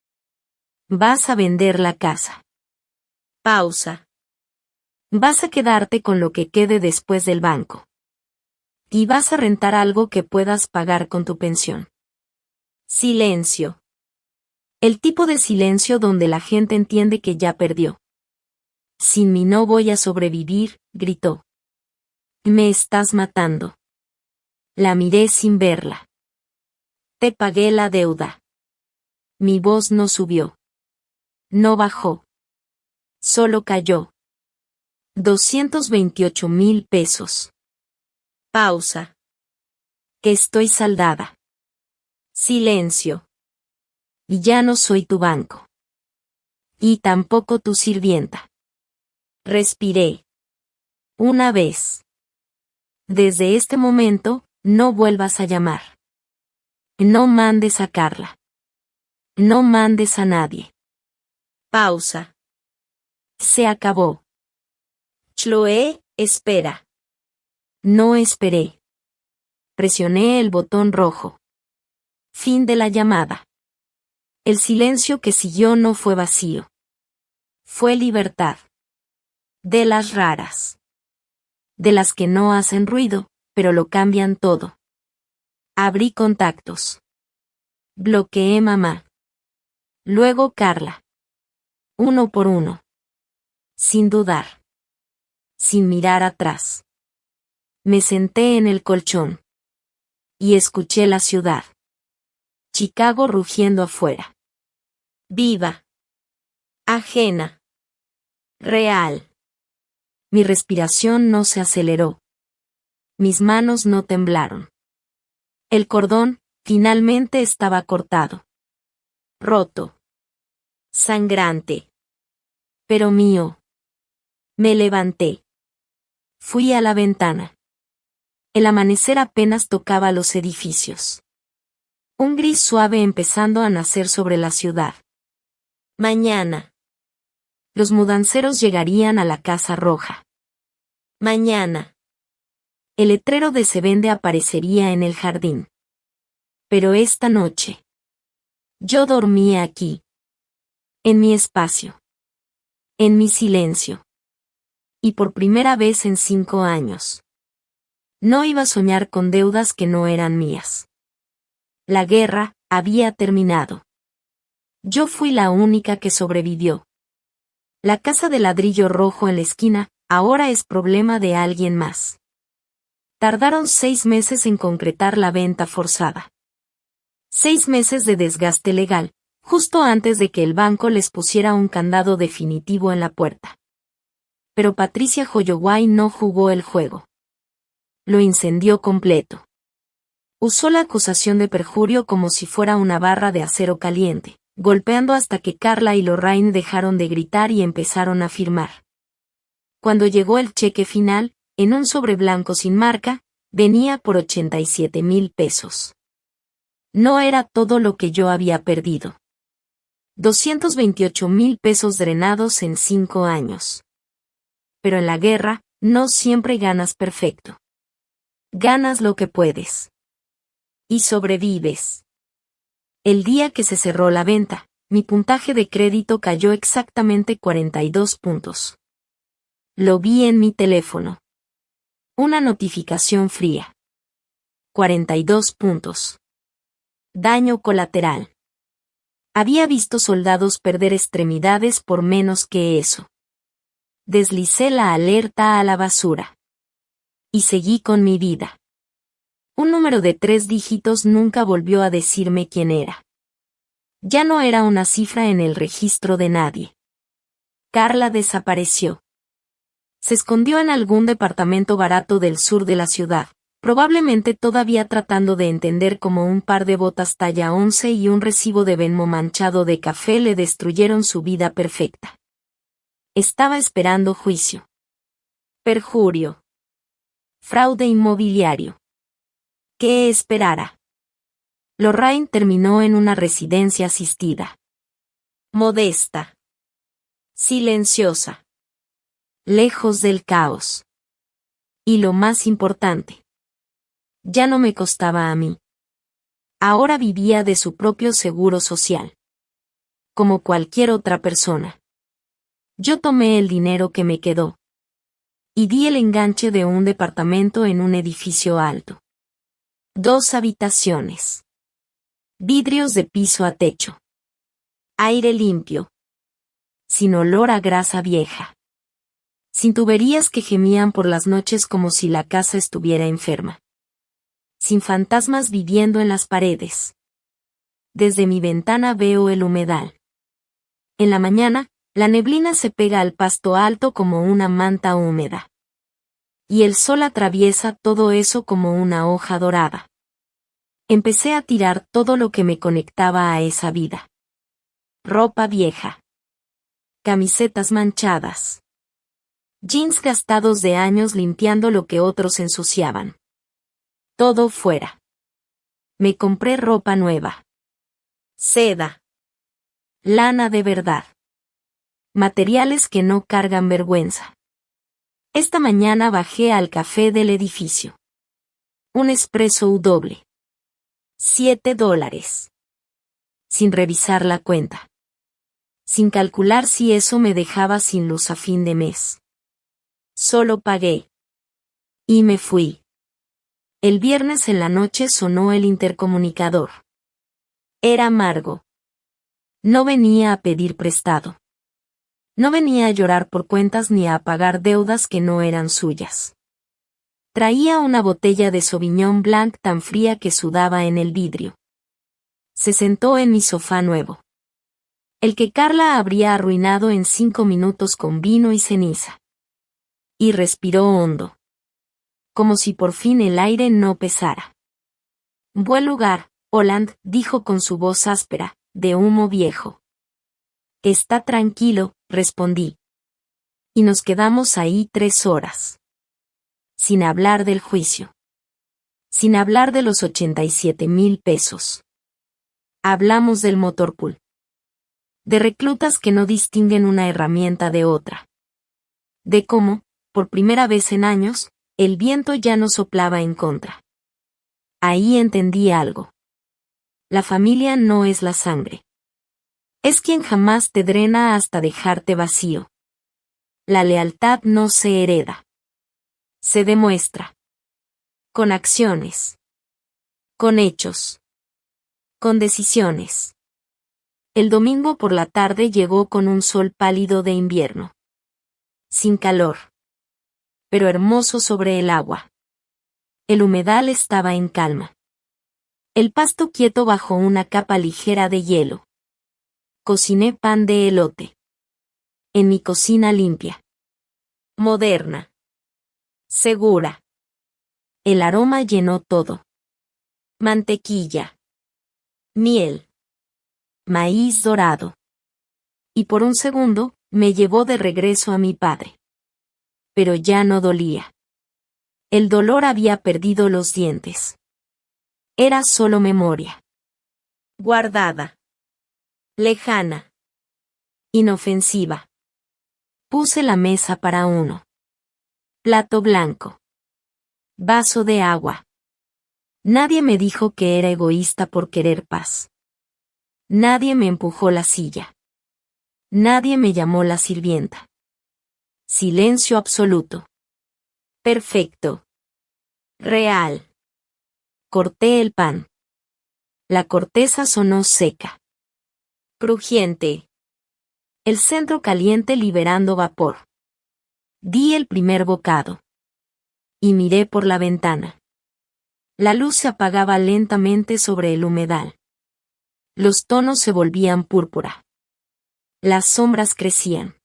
Vas a vender la casa. Pausa. Vas a quedarte con lo que quede después del banco. Y vas a rentar algo que puedas pagar con tu pensión. Silencio. El tipo de silencio donde la gente entiende que ya perdió. Sin mí no voy a sobrevivir, gritó. Me estás matando. La miré sin verla. Te pagué la deuda. Mi voz no subió. No bajó. Solo cayó. 228,000 pesos. Pausa. Que estoy saldada. Silencio. Y ya no soy tu banco. Y tampoco tu sirvienta. Respiré. Una vez. Desde este momento, no vuelvas a llamar. No mandes a Carla. No mandes a nadie. Pausa. Se acabó. Chloe, espera. No esperé. Presioné el botón rojo. Fin de la llamada. El silencio que siguió no fue vacío. Fue libertad. De las raras. De las que no hacen ruido, pero lo cambian todo. Abrí contactos. Bloqueé mamá. Luego Carla. Uno por uno. Sin dudar. Sin mirar atrás. Me senté en el colchón. Y escuché la ciudad. Chicago rugiendo afuera. Viva. Ajena. Real. Mi respiración no se aceleró. Mis manos no temblaron. El cordón, finalmente estaba cortado. Roto. Sangrante. Pero mío. Me levanté. Fui a la ventana. El amanecer apenas tocaba los edificios. Un gris suave empezando a nacer sobre la ciudad. Mañana. Los mudanceros llegarían a la Casa Roja. Mañana. El letrero de se vende aparecería en el jardín. Pero esta noche. Yo dormía aquí. En mi espacio. En mi silencio. Y por primera vez en 5 años. No iba a soñar con deudas que no eran mías. La guerra había terminado. Yo fui la única que sobrevivió. La casa de ladrillo rojo en la esquina, ahora es problema de alguien más. Tardaron 6 meses en concretar la venta forzada. 6 meses de desgaste legal, justo antes de que el banco les pusiera un candado definitivo en la puerta. Pero Patricia Holloway no jugó el juego. Lo incendió completo. Usó la acusación de perjurio como si fuera una barra de acero caliente, golpeando hasta que Carla y Lorraine dejaron de gritar y empezaron a firmar. Cuando llegó el cheque final, en un sobre blanco sin marca, venía por 87,000 pesos. No era todo lo que yo había perdido. 228,000 pesos drenados en 5 años. Pero en la guerra, no siempre ganas perfecto. Ganas lo que puedes. Y sobrevives. El día que se cerró la venta, mi puntaje de crédito cayó exactamente 42 puntos. Lo vi en mi teléfono. Una notificación fría. 42 puntos. Daño colateral. Había visto soldados perder extremidades por menos que eso. Deslicé la alerta a la basura. Y seguí con mi vida. Un número de 3 dígitos nunca volvió a decirme quién era. Ya no era una cifra en el registro de nadie. Carla desapareció. Se escondió en algún departamento barato del sur de la ciudad, probablemente todavía tratando de entender cómo un par de botas talla 11 y un recibo de Venmo manchado de café le destruyeron su vida perfecta. Estaba esperando juicio. Perjurio. Fraude inmobiliario. ¿Qué esperara? Lorraine terminó en una residencia asistida. Modesta. Silenciosa. Lejos del caos. Y lo más importante. Ya no me costaba a mí. Ahora vivía de su propio seguro social. Como cualquier otra persona. Yo tomé el dinero que me quedó. Y di el enganche de un departamento en un edificio alto. 2 habitaciones. Vidrios de piso a techo. Aire limpio. Sin olor a grasa vieja. Sin tuberías que gemían por las noches como si la casa estuviera enferma. Sin fantasmas viviendo en las paredes. Desde mi ventana veo el humedal. En la mañana, la neblina se pega al pasto alto como una manta húmeda. Y el sol atraviesa todo eso como una hoja dorada. Empecé a tirar todo lo que me conectaba a esa vida. Ropa vieja. Camisetas manchadas. Jeans gastados de años limpiando lo que otros ensuciaban. Todo fuera. Me compré ropa nueva. Seda. Lana de verdad. Materiales que no cargan vergüenza. Esta mañana bajé al café del edificio. Un espresso doble. $7. Sin revisar la cuenta. Sin calcular si eso me dejaba sin luz a fin de mes. Solo pagué. Y me fui. El viernes en la noche sonó el intercomunicador. Era amargo. No venía a pedir prestado. No venía a llorar por cuentas ni a pagar deudas que no eran suyas. Traía una botella de Sauvignon Blanc tan fría que sudaba en el vidrio. Se sentó en mi sofá nuevo. El que Carla habría arruinado en 5 minutos con vino y ceniza. Y respiró hondo. Como si por fin el aire no pesara. Buen lugar, Holland, dijo con su voz áspera, de humo viejo. Está tranquilo, respondí. Y nos quedamos ahí 3 horas. Sin hablar del juicio. Sin hablar de los 87,000 pesos. Hablamos del motorpool. De reclutas que no distinguen una herramienta de otra. De cómo, por primera vez en años, el viento ya no soplaba en contra. Ahí entendí algo. La familia no es la sangre. Es quien jamás te drena hasta dejarte vacío. La lealtad no se hereda. Se demuestra. Con acciones. Con hechos. Con decisiones. El domingo por la tarde llegó con un sol pálido de invierno. Sin calor. Pero hermoso sobre el agua. El humedal estaba en calma. El pasto quieto bajo una capa ligera de hielo. Cociné pan de elote. En mi cocina limpia. Moderna. Segura. El aroma llenó todo. Mantequilla. Miel. Maíz dorado. Y por un segundo, me llevó de regreso a mi padre. Pero ya no dolía. El dolor había perdido los dientes. Era solo memoria. Guardada. Lejana. Inofensiva. Puse la mesa para uno. Plato blanco. Vaso de agua. Nadie me dijo que era egoísta por querer paz. Nadie me empujó la silla. Nadie me llamó la sirvienta. Silencio absoluto. Perfecto. Real. Corté el pan. La corteza sonó seca. Crujiente. El centro caliente liberando vapor. Di el primer bocado. Y miré por la ventana. La luz se apagaba lentamente sobre el humedal. Los tonos se volvían púrpura. Las sombras crecían.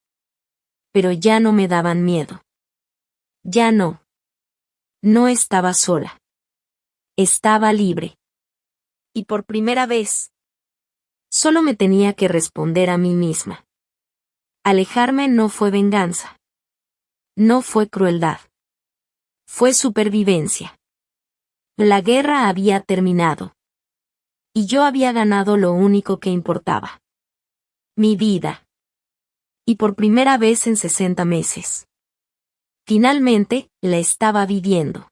Pero ya no me daban miedo. Ya no. No estaba sola. Estaba libre. Y por primera vez, solo me tenía que responder a mí misma. Alejarme no fue venganza. No fue crueldad. Fue supervivencia. La guerra había terminado. Y yo había ganado lo único que importaba. Mi vida. Y por primera vez en 60 meses. Finalmente, la estaba viviendo.